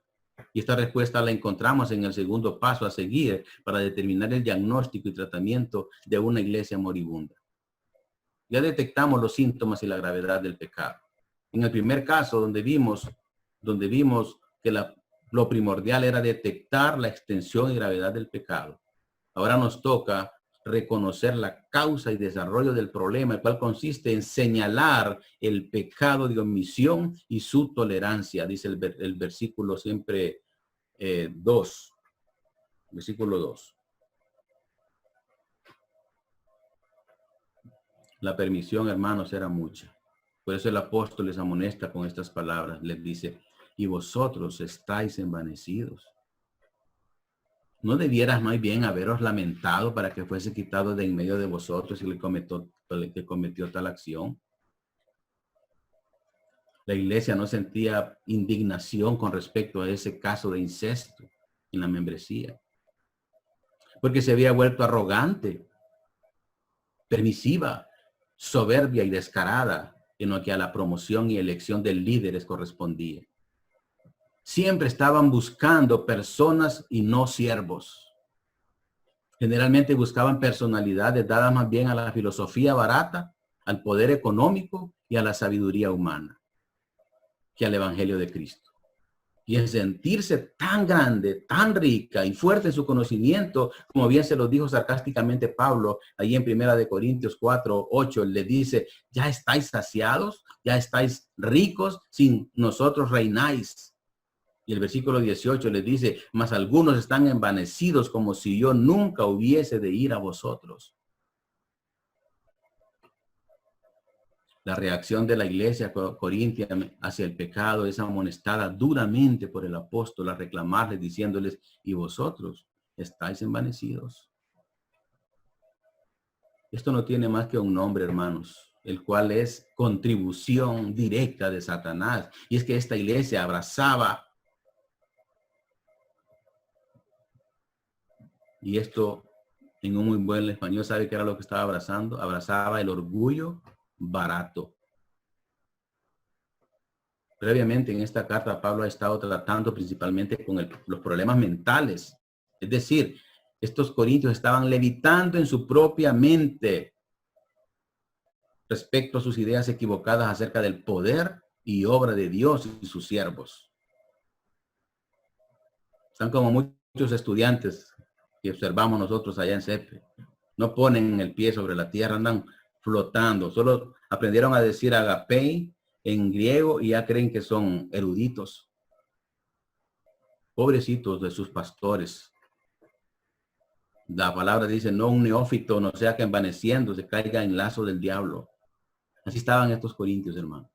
Y esta respuesta la encontramos en el segundo paso a seguir para determinar el diagnóstico y tratamiento de una iglesia moribunda. Ya detectamos los síntomas y la gravedad del pecado. En el primer caso, donde vimos que lo primordial era detectar la extensión y gravedad del pecado. Ahora nos toca reconocer la causa y desarrollo del problema, el cual consiste en señalar el pecado de omisión y su tolerancia, dice el versículo siempre 2. Versículo 2. La permisión, hermanos, era mucha. Por eso el apóstol les amonesta con estas palabras. Les dice, y vosotros estáis envanecidos. ¿No debieras más bien haberos lamentado para que fuese quitado de en medio de vosotros el que cometió tal acción? La iglesia no sentía indignación con respecto a ese caso de incesto en la membresía, porque se había vuelto arrogante, permisiva, soberbia y descarada en lo que a la promoción y elección de líderes correspondía. Siempre estaban buscando personas y no siervos. Generalmente buscaban personalidades dadas más bien a la filosofía barata, al poder económico y a la sabiduría humana, que al Evangelio de Cristo. Y en sentirse tan grande, tan rica y fuerte en su conocimiento, como bien se lo dijo sarcásticamente Pablo, ahí en 1 Corintios 4:8, le dice, ya estáis saciados, ya estáis ricos, sin nosotros reináis. Y el versículo 18 les dice, mas algunos están envanecidos como si yo nunca hubiese de ir a vosotros. La reacción de la iglesia corintia hacia el pecado es amonestada duramente por el apóstol a reclamarles diciéndoles, y vosotros estáis envanecidos. Esto no tiene más que un nombre, hermanos, el cual es contribución directa de Satanás. Y es que esta iglesia abrazaba, y esto en un muy buen español, ¿sabe qué era lo que estaba abrazando? Abrazaba el orgullo barato. Previamente en esta carta Pablo ha estado tratando principalmente con los problemas mentales. Es decir, estos corintios estaban levitando en su propia mente respecto a sus ideas equivocadas acerca del poder y obra de Dios y sus siervos. Están como muchos estudiantes que observamos nosotros allá en CEPE. No ponen el pie sobre la tierra, andan flotando. Solo aprendieron a decir agapei en griego y ya creen que son eruditos. Pobrecitos de sus pastores. La palabra dice, no un neófito, no sea que envaneciendo se caiga en lazo del diablo. Así estaban estos corintios, hermano.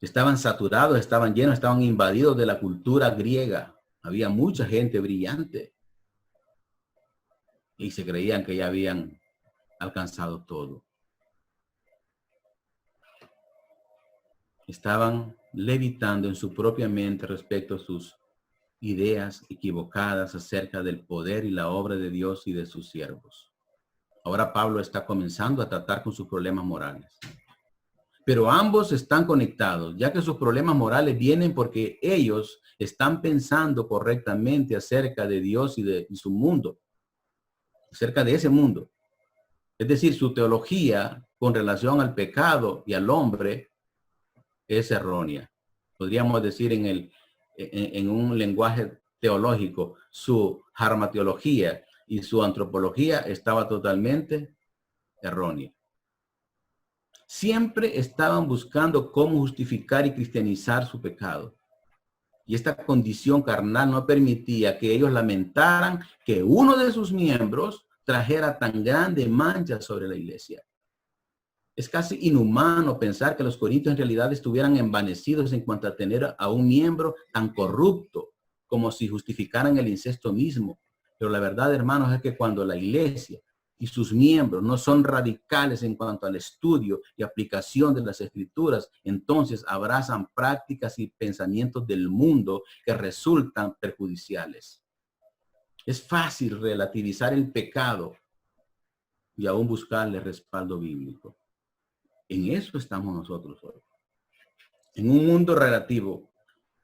Estaban saturados, estaban llenos, estaban invadidos de la cultura griega. Había mucha gente brillante y se creían que ya habían alcanzado todo. Estaban levitando en su propia mente respecto a sus ideas equivocadas acerca del poder y la obra de Dios y de sus siervos. Ahora Pablo está comenzando a tratar con sus problemas morales. Pero ambos están conectados, ya que sus problemas morales vienen porque ellos están pensando correctamente acerca de Dios y de su mundo, acerca de ese mundo. Es decir, su teología con relación al pecado y al hombre es errónea. Podríamos decir en un lenguaje teológico, su armateología y su antropología estaba totalmente errónea. Siempre estaban buscando cómo justificar y cristianizar su pecado. Y esta condición carnal no permitía que ellos lamentaran que uno de sus miembros trajera tan grande mancha sobre la iglesia. Es casi inhumano pensar que los corintios en realidad estuvieran envanecidos en cuanto a tener a un miembro tan corrupto, como si justificaran el incesto mismo. Pero la verdad, hermanos, es que cuando la iglesia y sus miembros no son radicales en cuanto al estudio y aplicación de las escrituras, entonces abrazan prácticas y pensamientos del mundo que resultan perjudiciales. Es fácil relativizar el pecado y aún buscarle respaldo bíblico. En eso estamos nosotros hoy. En un mundo relativo,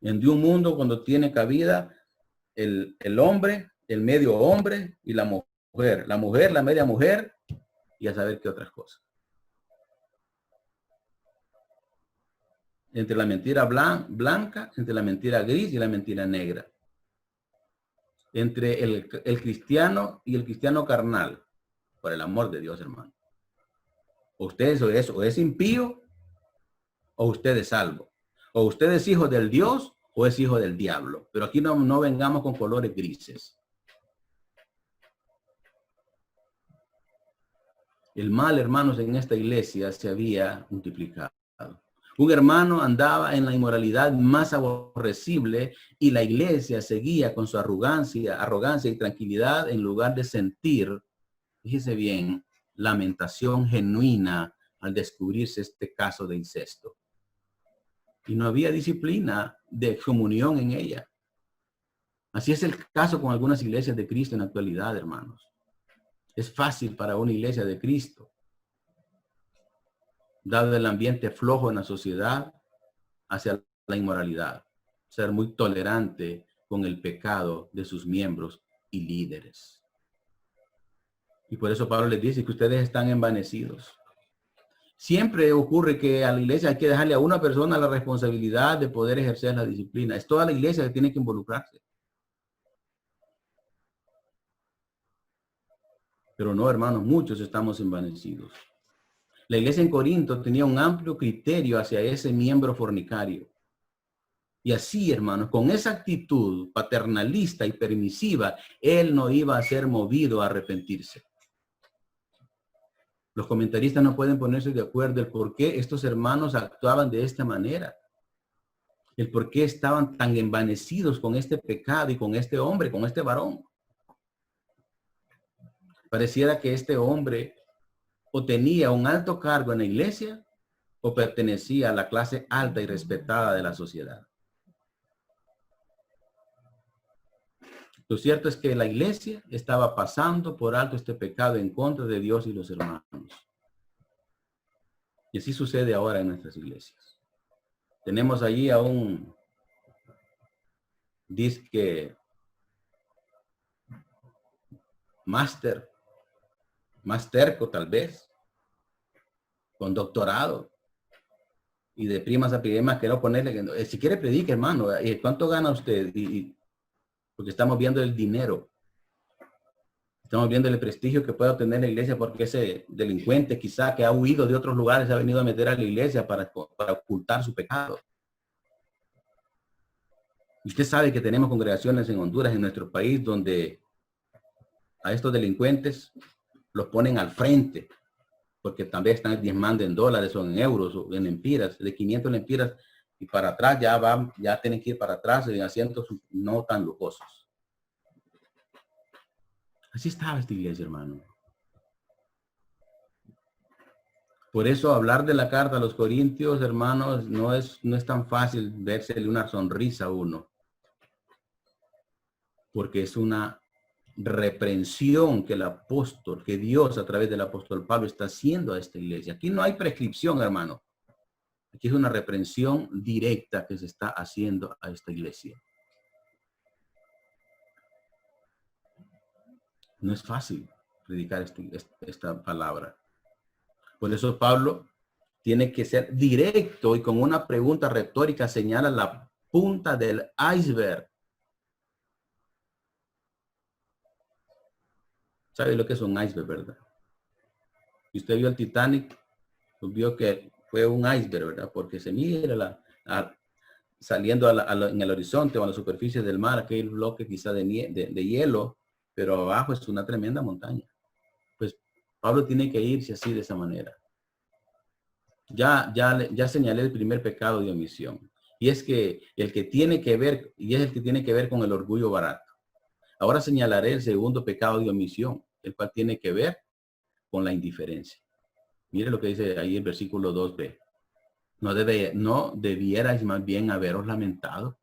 en un mundo cuando tiene cabida el hombre, el medio hombre y la mujer, la media mujer y a saber qué otras cosas. Entre la mentira blanca, entre la mentira gris y la mentira negra. Entre el cristiano y el cristiano carnal. Por el amor de Dios, hermano. Usted o es impío o usted es salvo. O usted es hijo del Dios o es hijo del diablo. Pero aquí no vengamos con colores grises. El mal, hermanos, en esta iglesia se había multiplicado. Un hermano andaba en la inmoralidad más aborrecible y la iglesia seguía con su arrogancia y tranquilidad en lugar de sentir, fíjese bien, lamentación genuina al descubrirse este caso de incesto. Y no había disciplina de comunión en ella. Así es el caso con algunas iglesias de Cristo en la actualidad, hermanos. Es fácil para una iglesia de Cristo, dado el ambiente flojo en la sociedad, hacia la inmoralidad, ser muy tolerante con el pecado de sus miembros y líderes. Y por eso Pablo les dice que ustedes están envanecidos. Siempre ocurre que a la iglesia hay que dejarle a una persona la responsabilidad de poder ejercer la disciplina. Es toda la iglesia que tiene que involucrarse. Pero no, hermanos, muchos estamos envanecidos. La iglesia en Corinto tenía un amplio criterio hacia ese miembro fornicario. Y así, hermanos, con esa actitud paternalista y permisiva, él no iba a ser movido a arrepentirse. Los comentaristas no pueden ponerse de acuerdo el por qué estos hermanos actuaban de esta manera. El por qué estaban tan envanecidos con este pecado y con este hombre, con este varón. Pareciera que este hombre o tenía un alto cargo en la iglesia o pertenecía a la clase alta y respetada de la sociedad. Lo cierto es que la iglesia estaba pasando por alto este pecado en contra de Dios y los hermanos. Y así sucede ahora en nuestras iglesias. Tenemos allí a un disque máster, más terco tal vez, con doctorado y de primas a primas, quiero ponerle, si quiere predique, hermano, ¿cuánto gana usted? Porque estamos viendo el dinero. Estamos viendo el prestigio que puede obtener la iglesia porque ese delincuente quizá que ha huido de otros lugares ha venido a meter a la iglesia para ocultar su pecado. Usted sabe que tenemos congregaciones en Honduras, en nuestro país, donde a estos delincuentes los ponen al frente porque también están diezmando en dólares o en euros o en lempiras. De 500 lempiras Y para atrás ya tienen que ir para atrás en asientos no tan lujosos. Así estaba esta iglesia, hermano. Por eso hablar de la carta a los Corintios, hermanos, no es tan fácil vérsele una sonrisa a uno. Porque es una reprensión que el apóstol, que Dios a través del apóstol Pablo está haciendo a esta iglesia. Aquí no hay prescripción, hermano. Aquí es una reprensión directa que se está haciendo a esta iglesia. No es fácil predicar esta palabra. Por eso Pablo tiene que ser directo y con una pregunta retórica señala la punta del iceberg. ¿Sabe lo que es un iceberg, verdad? Si usted vio el Titanic, pues vio que fue un iceberg, ¿verdad? Porque se mira saliendo en el horizonte o a la superficie del mar, aquel bloque quizá de hielo, pero abajo es una tremenda montaña. Pues Pablo tiene que irse así de esa manera. Ya señalé el primer pecado de omisión. Y es que el que tiene que ver, y es el que tiene que ver con el orgullo barato. Ahora señalaré el segundo pecado de omisión, el cual tiene que ver con la indiferencia. Mire lo que dice ahí el versículo 2b. ¿No debierais más bien haberos lamentado?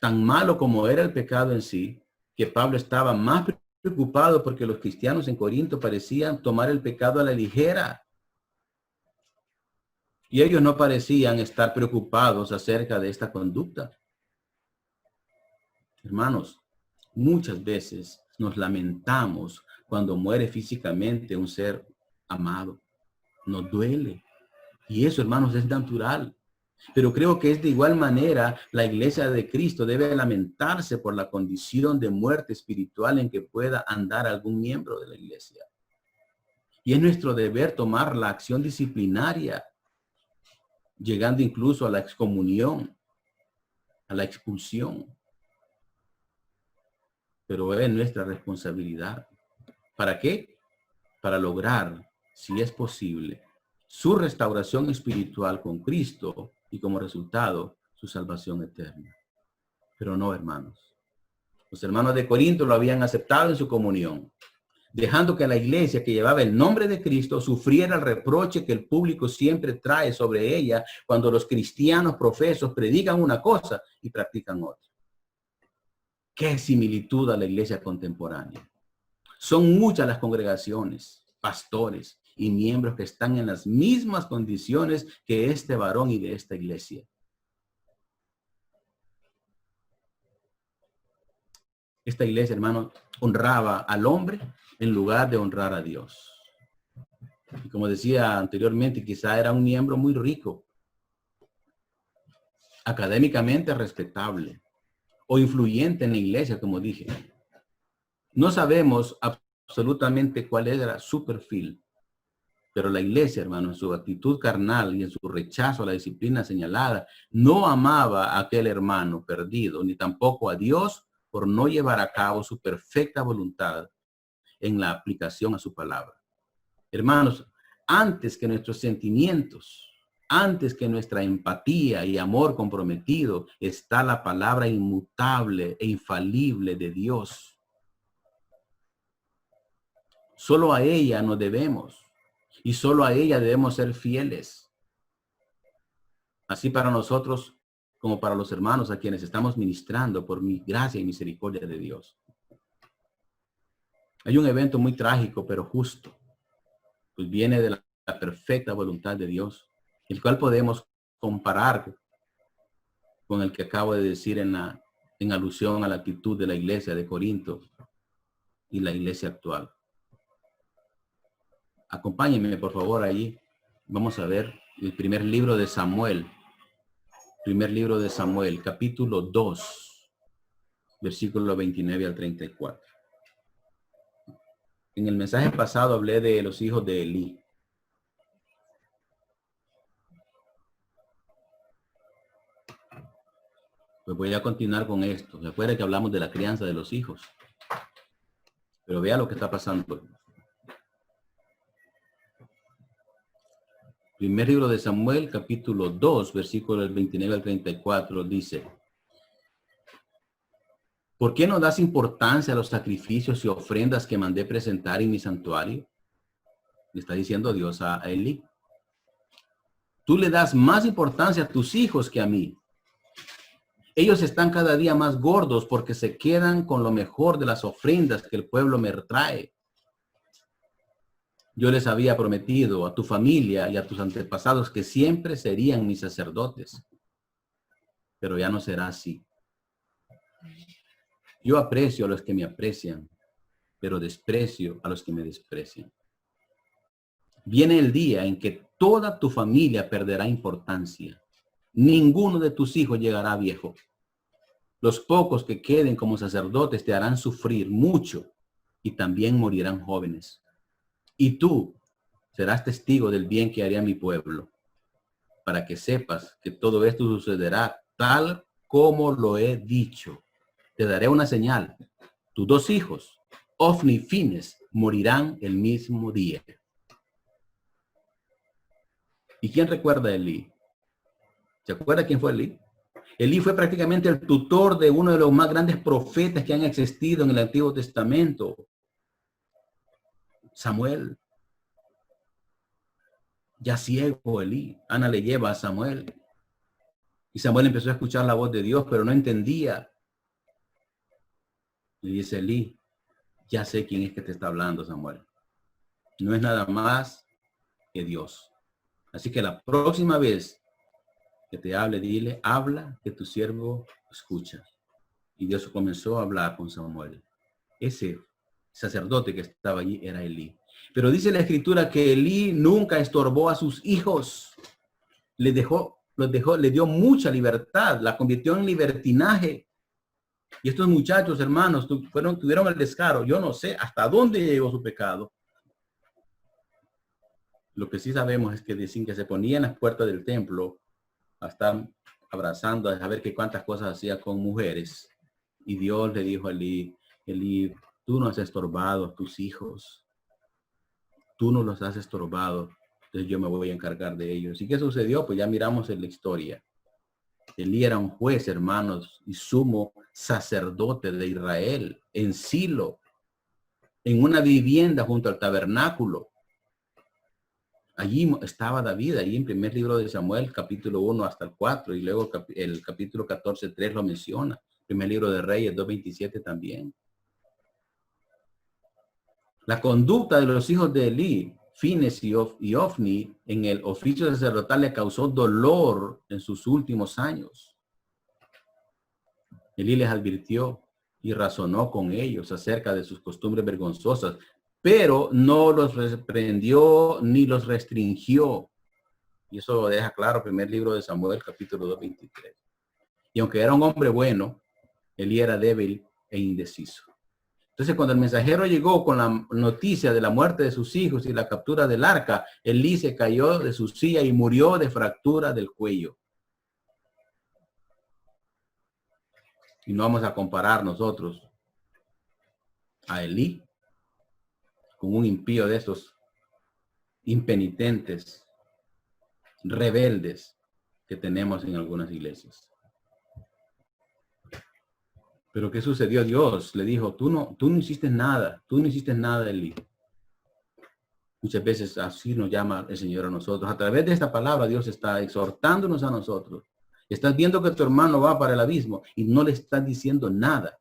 Tan malo como era el pecado en sí, que Pablo estaba más preocupado porque los cristianos en Corinto parecían tomar el pecado a la ligera. Y ellos no parecían estar preocupados acerca de esta conducta. Hermanos, muchas veces nos lamentamos cuando muere físicamente un ser amado. Nos duele. Y eso, hermanos, es natural. Pero creo que es de igual manera la iglesia de Cristo debe lamentarse por la condición de muerte espiritual en que pueda andar algún miembro de la iglesia. Y es nuestro deber tomar la acción disciplinaria, llegando incluso a la excomunión, a la expulsión. Pero es nuestra responsabilidad. ¿Para qué? Para lograr, si es posible, su restauración espiritual con Cristo y como resultado, su salvación eterna. Pero no, hermanos. Los hermanos de Corinto lo habían aceptado en su comunión, dejando que la iglesia que llevaba el nombre de Cristo sufriera el reproche que el público siempre trae sobre ella cuando los cristianos profesos predican una cosa y practican otra. Qué similitud a la iglesia contemporánea. Son muchas las congregaciones, pastores y miembros que están en las mismas condiciones que este varón y de esta iglesia. Esta iglesia, hermano, honraba al hombre en lugar de honrar a Dios. Y como decía anteriormente, quizá era un miembro muy rico, académicamente respetable o influyente en la iglesia, como dije. No sabemos absolutamente cuál era su perfil, pero la iglesia, hermano, en su actitud carnal y en su rechazo a la disciplina señalada, no amaba a aquel hermano perdido, ni tampoco a Dios por no llevar a cabo su perfecta voluntad en la aplicación a su palabra. Hermanos, antes que nuestros sentimientos, antes que nuestra empatía y amor comprometido, está la palabra inmutable e infalible de Dios. Solo a ella nos debemos y solo a ella debemos ser fieles. Así para nosotros como para los hermanos a quienes estamos ministrando por mi gracia y misericordia de Dios. Hay un evento muy trágico, pero justo, pues viene de la perfecta voluntad de Dios, el cual podemos comparar con el que acabo de decir en alusión a la actitud de la iglesia de Corinto y la iglesia actual. Acompáñenme, por favor, allí. Vamos a ver el primer libro de Samuel. Primer libro de Samuel, capítulo 2, versículo 29 al 34. En el mensaje pasado hablé de los hijos de Elí. Pues voy a continuar con esto. Recuerda que hablamos de la crianza de los hijos. Pero vea lo que está pasando. Primer libro de Samuel, capítulo 2, versículos del 29 al 34, dice: ¿por qué no das importancia a los sacrificios y ofrendas que mandé presentar en mi santuario? Le está diciendo Dios a Elí. Tú le das más importancia a tus hijos que a mí. Ellos están cada día más gordos porque se quedan con lo mejor de las ofrendas que el pueblo me trae. Yo les había prometido a tu familia y a tus antepasados que siempre serían mis sacerdotes. Pero ya no será así. Yo aprecio a los que me aprecian, pero desprecio a los que me desprecian. Viene el día en que toda tu familia perderá importancia. Ninguno de tus hijos llegará viejo. Los pocos que queden como sacerdotes te harán sufrir mucho y también morirán jóvenes. Y tú serás testigo del bien que haré a mi pueblo, para que sepas que todo esto sucederá tal como lo he dicho. Te daré una señal. Tus dos hijos, Ofni y Fines, morirán el mismo día. ¿Y quién recuerda a Elí? ¿Se acuerda quién fue Elí? Elí fue prácticamente el tutor de uno de los más grandes profetas que han existido en el Antiguo Testamento, Samuel. Ya ciego Elí, Ana le lleva a Samuel. Y Samuel empezó a escuchar la voz de Dios, pero no entendía. Y dice Elí: ya sé quién es que te está hablando, Samuel. No es nada más que Dios. Así que la próxima vez que te hable, dile: habla, que tu siervo escucha. Y Dios comenzó a hablar con Samuel. Ese sacerdote que estaba allí era Elí. Pero dice la escritura que Elí nunca estorbó a sus hijos. Le dio mucha libertad, la convirtió en libertinaje. Y estos muchachos, hermanos, tuvieron el descaro. Yo no sé hasta dónde llegó su pecado. Lo que sí sabemos es que dicen que se ponía en las puertas del templo a estar abrazando, a saber que cuántas cosas hacía con mujeres. Y Dios le dijo a Elí: Elí, tú no has estorbado a tus hijos. Tú no los has estorbado. Entonces yo me voy a encargar de ellos. ¿Y qué sucedió? Pues ya miramos en la historia. Elí era un juez, hermanos, y sumo sacerdote de Israel, en Silo, en una vivienda junto al tabernáculo. Allí estaba David, allí en primer libro de Samuel, capítulo 1 hasta el 4, y luego el capítulo 14, 3 lo menciona. Primer libro de Reyes, 2:27 también. La conducta de los hijos de Elí, Fines y Ofni, en el oficio sacerdotal le causó dolor en sus últimos años. Elí les advirtió y razonó con ellos acerca de sus costumbres vergonzosas, pero no los reprendió ni los restringió. Y eso lo deja claro primer libro de Samuel, capítulo 2:23. Y aunque era un hombre bueno, Elí era débil e indeciso. Entonces, cuando el mensajero llegó con la noticia de la muerte de sus hijos y la captura del arca, Elí se cayó de su silla y murió de fractura del cuello. Y no vamos a comparar nosotros a Elí con un impío de esos impenitentes, rebeldes que tenemos en algunas iglesias. Pero ¿qué sucedió? Dios le dijo: tú no hiciste nada, Elí. Muchas veces así nos llama el Señor a nosotros. A través de esta palabra Dios está exhortándonos a nosotros. Estás viendo que tu hermano va para el abismo y no le estás diciendo nada.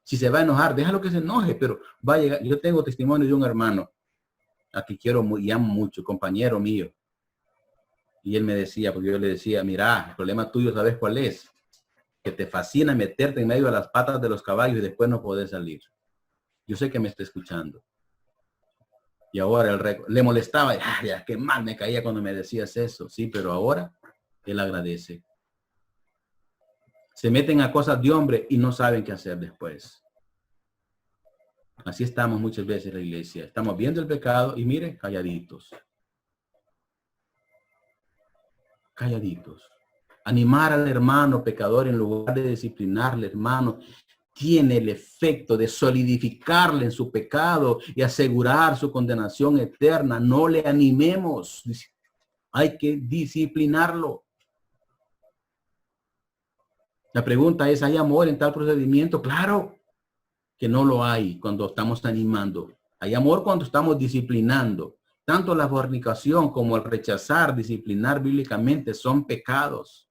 Si se va a enojar, déjalo que se enoje, pero va a llegar. Yo tengo testimonio de un hermano a que quiero y amo mucho, compañero mío. Y él me decía, porque yo le decía: mira, el problema tuyo, ¿sabes cuál es? Que te fascina meterte en medio de las patas de los caballos y después no poder salir. Yo sé que me está escuchando. Y ahora le molestaba, ya, qué mal me caía cuando me decías eso. Sí, pero ahora él agradece. Se meten a cosas de hombre y no saben qué hacer después. Así estamos muchas veces en la iglesia. Estamos viendo el pecado y mire, calladitos. Calladitos. Animar al hermano pecador en lugar de disciplinarle, hermano, tiene el efecto de solidificarle en su pecado y asegurar su condenación eterna. No le animemos. Hay que disciplinarlo. La pregunta es, ¿hay amor en tal procedimiento? Claro que no lo hay cuando estamos animando. Hay amor cuando estamos disciplinando. Tanto la fornicación como el rechazar, disciplinar bíblicamente son pecados.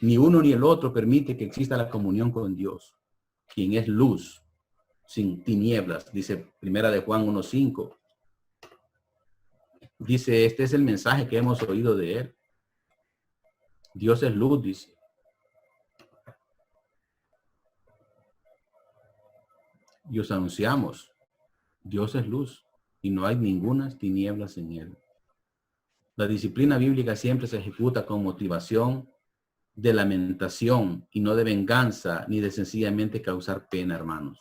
Ni uno ni el otro permite que exista la comunión con Dios, quien es luz, sin tinieblas, dice Primera de Juan 1:5. Dice, este es el mensaje que hemos oído de él. Dios es luz, dice. Y os anunciamos, Dios es luz y no hay ninguna tinieblas en él. La disciplina bíblica siempre se ejecuta con motivación de lamentación y no de venganza ni de sencillamente causar pena, hermanos.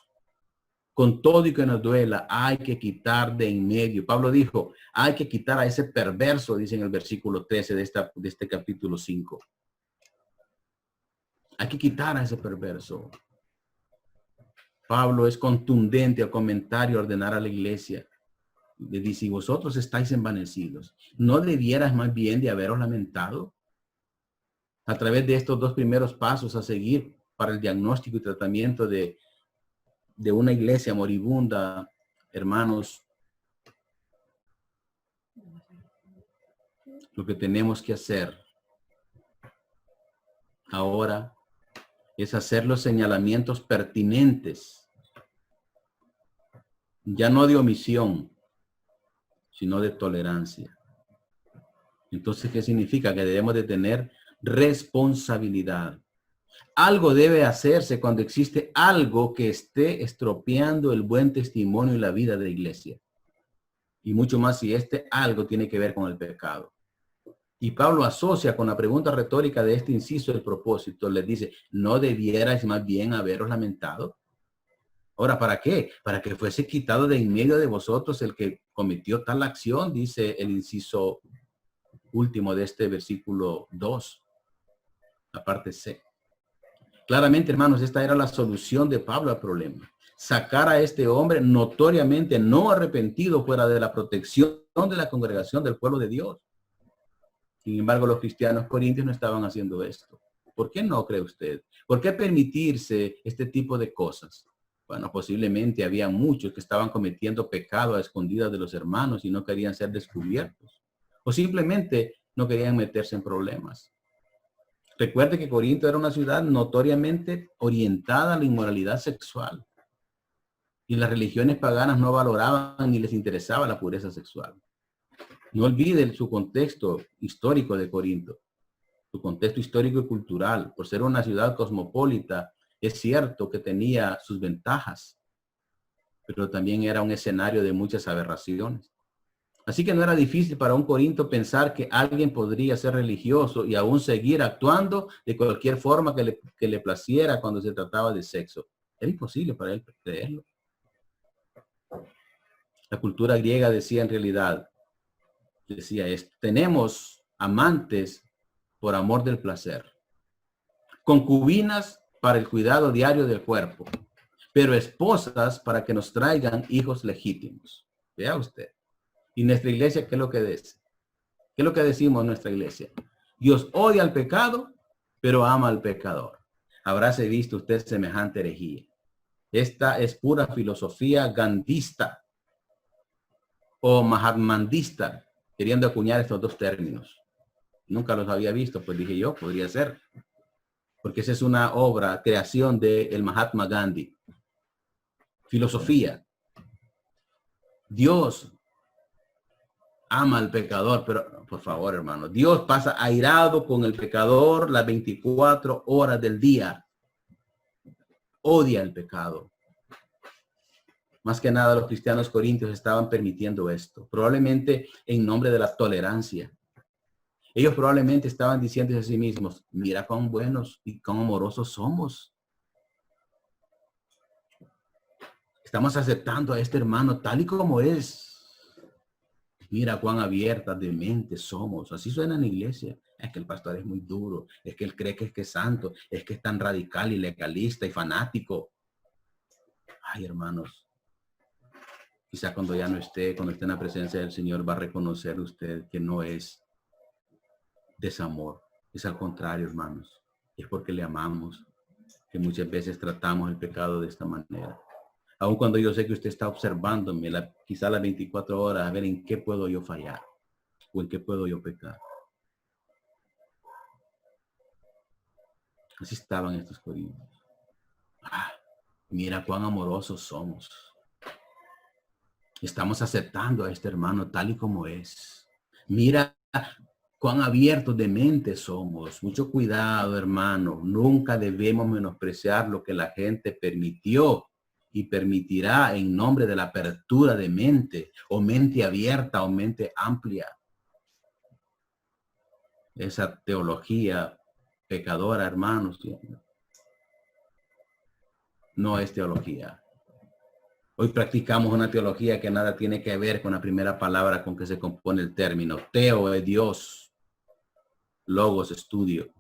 Con todo y que nos duela, hay que quitar de en medio. Pablo dijo, hay que quitar a ese perverso, dice en el versículo 13 de este capítulo 5. Hay que quitar a ese perverso. Pablo es contundente al comentario, ordenar a la iglesia. Le dice, si vosotros estáis envanecidos, ¿no debieras más bien de haberos lamentado? A través de estos dos primeros pasos a seguir para el diagnóstico y tratamiento de una iglesia moribunda, hermanos, lo que tenemos que hacer ahora es hacer los señalamientos pertinentes, ya no de omisión, sino de tolerancia. Entonces, ¿qué significa? Que debemos de tener responsabilidad. Algo debe hacerse cuando existe algo que esté estropeando el buen testimonio y la vida de la iglesia. Y mucho más si este algo tiene que ver con el pecado. Y Pablo asocia con la pregunta retórica de este inciso el propósito. Le dice, ¿no debierais más bien haberos lamentado? Ahora, ¿para qué? Para que fuese quitado de en medio de vosotros el que cometió tal acción, dice el inciso último de este versículo 2, la parte C. Claramente, hermanos, esta era la solución de Pablo al problema. Sacar a este hombre notoriamente no arrepentido fuera de la protección de la congregación del pueblo de Dios. Sin embargo, los cristianos corintios no estaban haciendo esto. ¿Por qué no cree usted? ¿Por qué permitirse este tipo de cosas? Bueno, posiblemente había muchos que estaban cometiendo pecado a escondidas de los hermanos y no querían ser descubiertos. O simplemente no querían meterse en problemas. Recuerde que Corinto era una ciudad notoriamente orientada a la inmoralidad sexual. Y las religiones paganas no valoraban ni les interesaba la pureza sexual. No olviden su contexto histórico de Corinto, su contexto histórico y cultural. Por ser una ciudad cosmopolita, es cierto que tenía sus ventajas, pero también era un escenario de muchas aberraciones. Así que no era difícil para un Corinto pensar que alguien podría ser religioso y aún seguir actuando de cualquier forma que le placiera cuando se trataba de sexo. Era imposible para él creerlo. La cultura griega decía en realidad, decía esto, tenemos amantes por amor del placer, concubinas para el cuidado diario del cuerpo, pero esposas para que nos traigan hijos legítimos. Vea usted. Y nuestra iglesia, ¿qué es lo que dice? ¿Qué es lo que decimos en nuestra iglesia? Dios odia al pecado, pero ama al pecador. Habráse visto usted semejante herejía. Esta es pura filosofía gandhista o mahatmandista, queriendo acuñar estos dos términos. Nunca los había visto, pues dije yo, podría ser. Porque esa es una obra, creación del Mahatma Gandhi. Filosofía. Dios ama al pecador, pero por favor, hermano, Dios pasa airado con el pecador las 24 horas del día. Odia el pecado. Más que nada, los cristianos corintios estaban permitiendo esto, probablemente en nombre de la tolerancia. Ellos probablemente estaban diciendo a sí mismos, mira cuán buenos y cuán amorosos somos. Estamos aceptando a este hermano tal y como es. Mira cuán abiertas de mente somos. Así suena en la iglesia. Es que el pastor es muy duro. Es que él cree que es santo. Es que es tan radical y legalista y fanático. Ay, hermanos. Quizá cuando ya no esté, cuando esté en la presencia del Señor, va a reconocer usted que no es desamor. Es al contrario, hermanos. Es porque le amamos que muchas veces tratamos el pecado de esta manera. Aun cuando yo sé que usted está observándome, quizá las 24 horas, a ver en qué puedo yo fallar o en qué puedo yo pecar. Así estaban estos corintios. Mira cuán amorosos somos. Estamos aceptando a este hermano tal y como es. Mira cuán abiertos de mente somos. Mucho cuidado, hermano. Nunca debemos menospreciar lo que la gente permitió y permitirá en nombre de la apertura de mente, o mente abierta o mente amplia. Esa teología pecadora, hermanos, no es teología. Hoy practicamos una teología que nada tiene que ver con la primera palabra con que se compone el término. Teo es Dios, logos, estudio.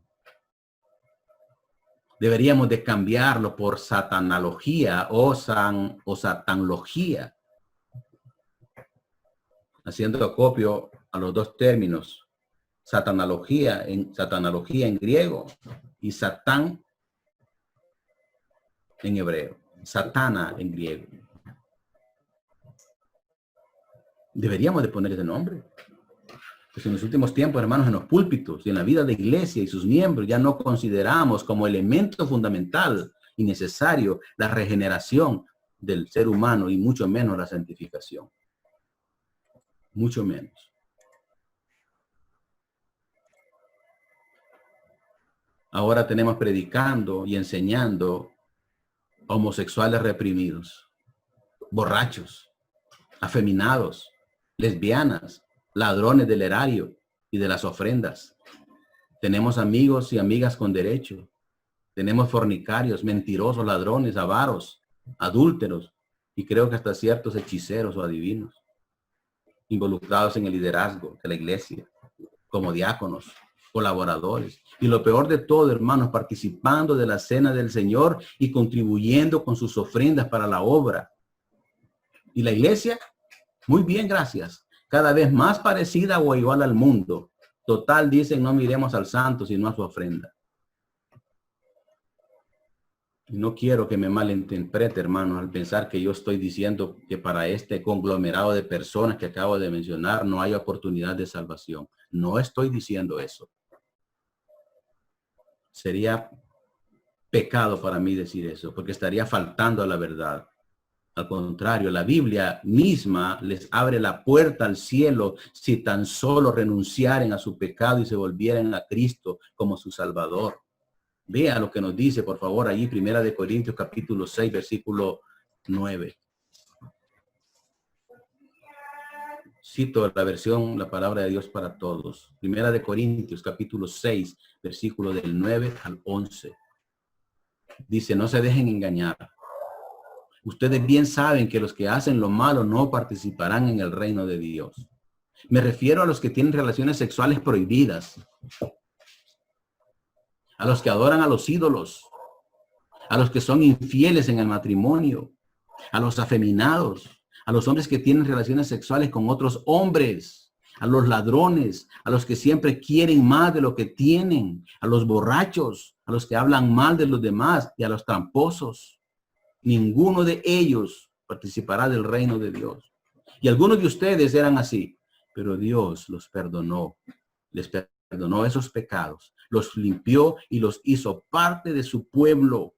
Deberíamos de cambiarlo por satanología o satanlogía, haciendo acopio a los dos términos, satanalogía en griego y satán en hebreo, satana en griego. Deberíamos de poner ese nombre. Pues en los últimos tiempos, hermanos, en los púlpitos y en la vida de iglesia y sus miembros ya no consideramos como elemento fundamental y necesario la regeneración del ser humano y mucho menos la santificación. Mucho menos. Ahora tenemos predicando y enseñando homosexuales reprimidos, borrachos, afeminados, lesbianas, ladrones del erario y de las ofrendas. Tenemos amigos y amigas con derecho. Tenemos fornicarios, mentirosos, ladrones, avaros, adúlteros y creo que hasta ciertos hechiceros o adivinos involucrados en el liderazgo de la iglesia, como diáconos, colaboradores. Y lo peor de todo, hermanos, participando de la cena del Señor y contribuyendo con sus ofrendas para la obra. Y la iglesia, muy bien, gracias. Cada vez más parecida o igual al mundo. Total, dicen, no miremos al santo, sino a su ofrenda. No quiero que me malinterprete, hermanos, al pensar que yo estoy diciendo que para este conglomerado de personas que acabo de mencionar no hay oportunidad de salvación. No estoy diciendo eso. Sería pecado para mí decir eso, porque estaría faltando a la verdad. Al contrario, la Biblia misma les abre la puerta al cielo si tan solo renunciaren a su pecado y se volvieran a Cristo como su Salvador. Vea lo que nos dice, por favor, allí, 1 Corintios capítulo 6, versículo 9. Cito la versión, la palabra de Dios para todos. 1 Corintios capítulo 6, versículo del 9 al 11. Dice, no se dejen engañar. Ustedes bien saben que los que hacen lo malo no participarán en el reino de Dios. Me refiero a los que tienen relaciones sexuales prohibidas, a los que adoran a los ídolos, a los que son infieles en el matrimonio, a los afeminados, a los hombres que tienen relaciones sexuales con otros hombres, a los ladrones, a los que siempre quieren más de lo que tienen, a los borrachos, a los que hablan mal de los demás y a los tramposos. Ninguno de ellos participará del reino de Dios. Y algunos de ustedes eran así, pero Dios los perdonó, les perdonó esos pecados, los limpió y los hizo parte de su pueblo.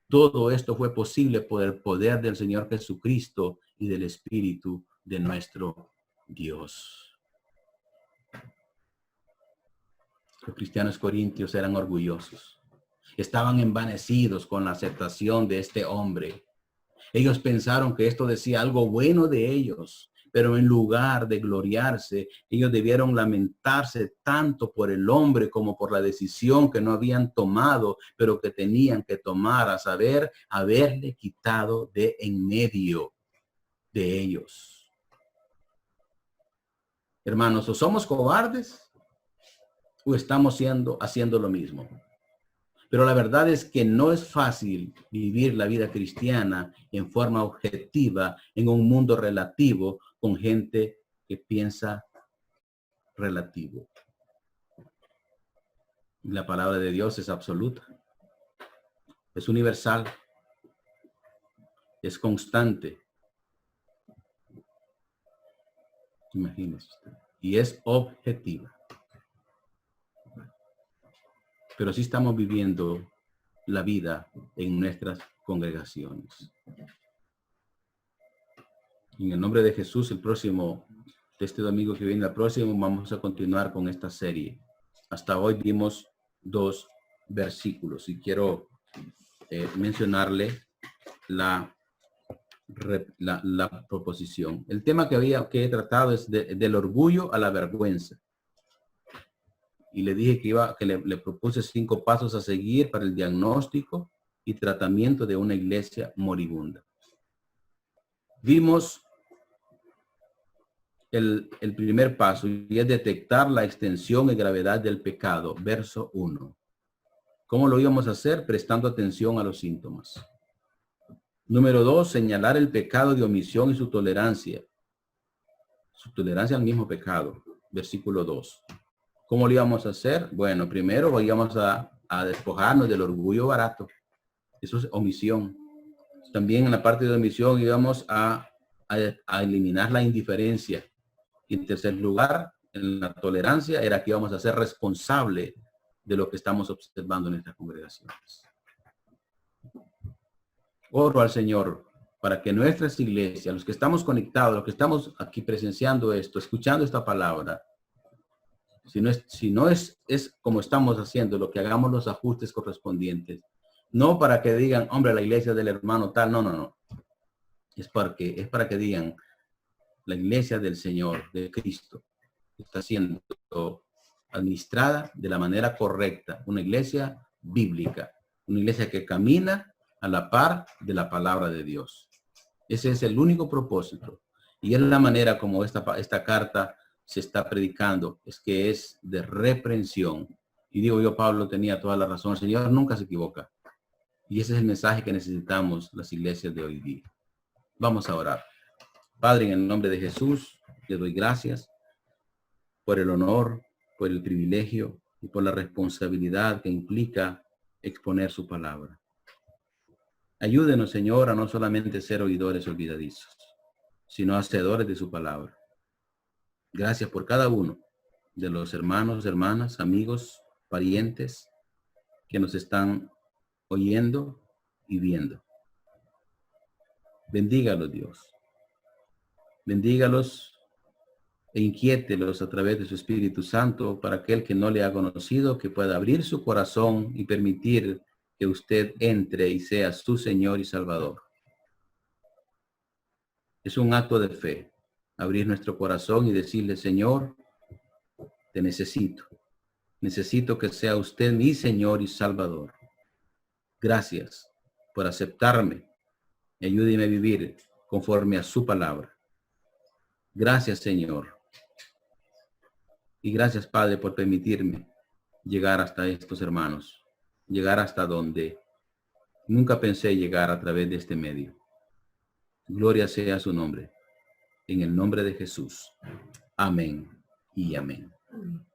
Todo esto fue posible por el poder del Señor Jesucristo y del Espíritu de nuestro Dios. Los cristianos corintios eran orgullosos. Estaban envanecidos con la aceptación de este hombre. Ellos pensaron que esto decía algo bueno de ellos, pero en lugar de gloriarse, ellos debieron lamentarse tanto por el hombre como por la decisión que no habían tomado, pero que tenían que tomar, a saber, haberle quitado de en medio de ellos. Hermanos, o somos cobardes o estamos haciendo lo mismo. Pero la verdad es que no es fácil vivir la vida cristiana en forma objetiva en un mundo relativo con gente que piensa relativo. La palabra de Dios es absoluta, es universal, es constante. Imagínese usted. Y es objetiva. Pero sí estamos viviendo la vida en nuestras congregaciones. En el nombre de Jesús, este domingo que viene, el próximo, vamos a continuar con esta serie. Hasta hoy vimos 2 versículos y quiero mencionarle la proposición. El tema que he tratado es del orgullo a la vergüenza. Y le dije que le propuse 5 pasos a seguir para el diagnóstico y tratamiento de una iglesia moribunda. Vimos el primer paso, y es detectar la extensión y gravedad del pecado, verso 1. ¿Cómo lo íbamos a hacer? Prestando atención a los síntomas. Número 2, señalar el pecado de omisión y su tolerancia. Su tolerancia al mismo pecado, versículo 2. ¿Cómo lo íbamos a hacer? Bueno, primero íbamos a despojarnos del orgullo barato. Eso es omisión. También en la parte de omisión íbamos a eliminar la indiferencia. Y en tercer lugar, en la tolerancia, era que íbamos a ser responsable de lo que estamos observando en estas congregaciones. Oro al Señor para que nuestras iglesias, los que estamos conectados, los que estamos aquí presenciando esto, escuchando esta palabra, si no es como estamos haciendo, lo que hagamos los ajustes correspondientes. No para que digan, hombre, la iglesia del hermano tal, no. Es para que digan, la iglesia del Señor, de Cristo, está siendo administrada de la manera correcta. Una iglesia bíblica, una iglesia que camina a la par de la palabra de Dios. Ese es el único propósito. Y es la manera como esta carta se está predicando, es que es de reprensión. Y digo yo, Pablo tenía toda la razón. El Señor nunca se equivoca. Y ese es el mensaje que necesitamos las iglesias de hoy día. Vamos a orar. Padre, en el nombre de Jesús, le doy gracias por el honor, por el privilegio y por la responsabilidad que implica exponer su palabra. Ayúdenos, Señor, a no solamente ser oidores olvidadizos, sino hacedores de su palabra. Gracias por cada uno de los hermanos, hermanas, amigos, parientes que nos están oyendo y viendo. Bendígalos, Dios. Bendígalos e inquiételos a través de su Espíritu Santo para aquel que no le ha conocido, que pueda abrir su corazón y permitir que usted entre y sea su Señor y Salvador. Es un acto de fe, abrir nuestro corazón y decirle, Señor, te necesito. Necesito que sea usted mi Señor y Salvador. Gracias por aceptarme y ayúdeme a vivir conforme a su palabra. Gracias, Señor. Y gracias, Padre, por permitirme llegar hasta estos hermanos, llegar hasta donde nunca pensé llegar a través de este medio. Gloria sea su nombre. En el nombre de Jesús. Amén y amén.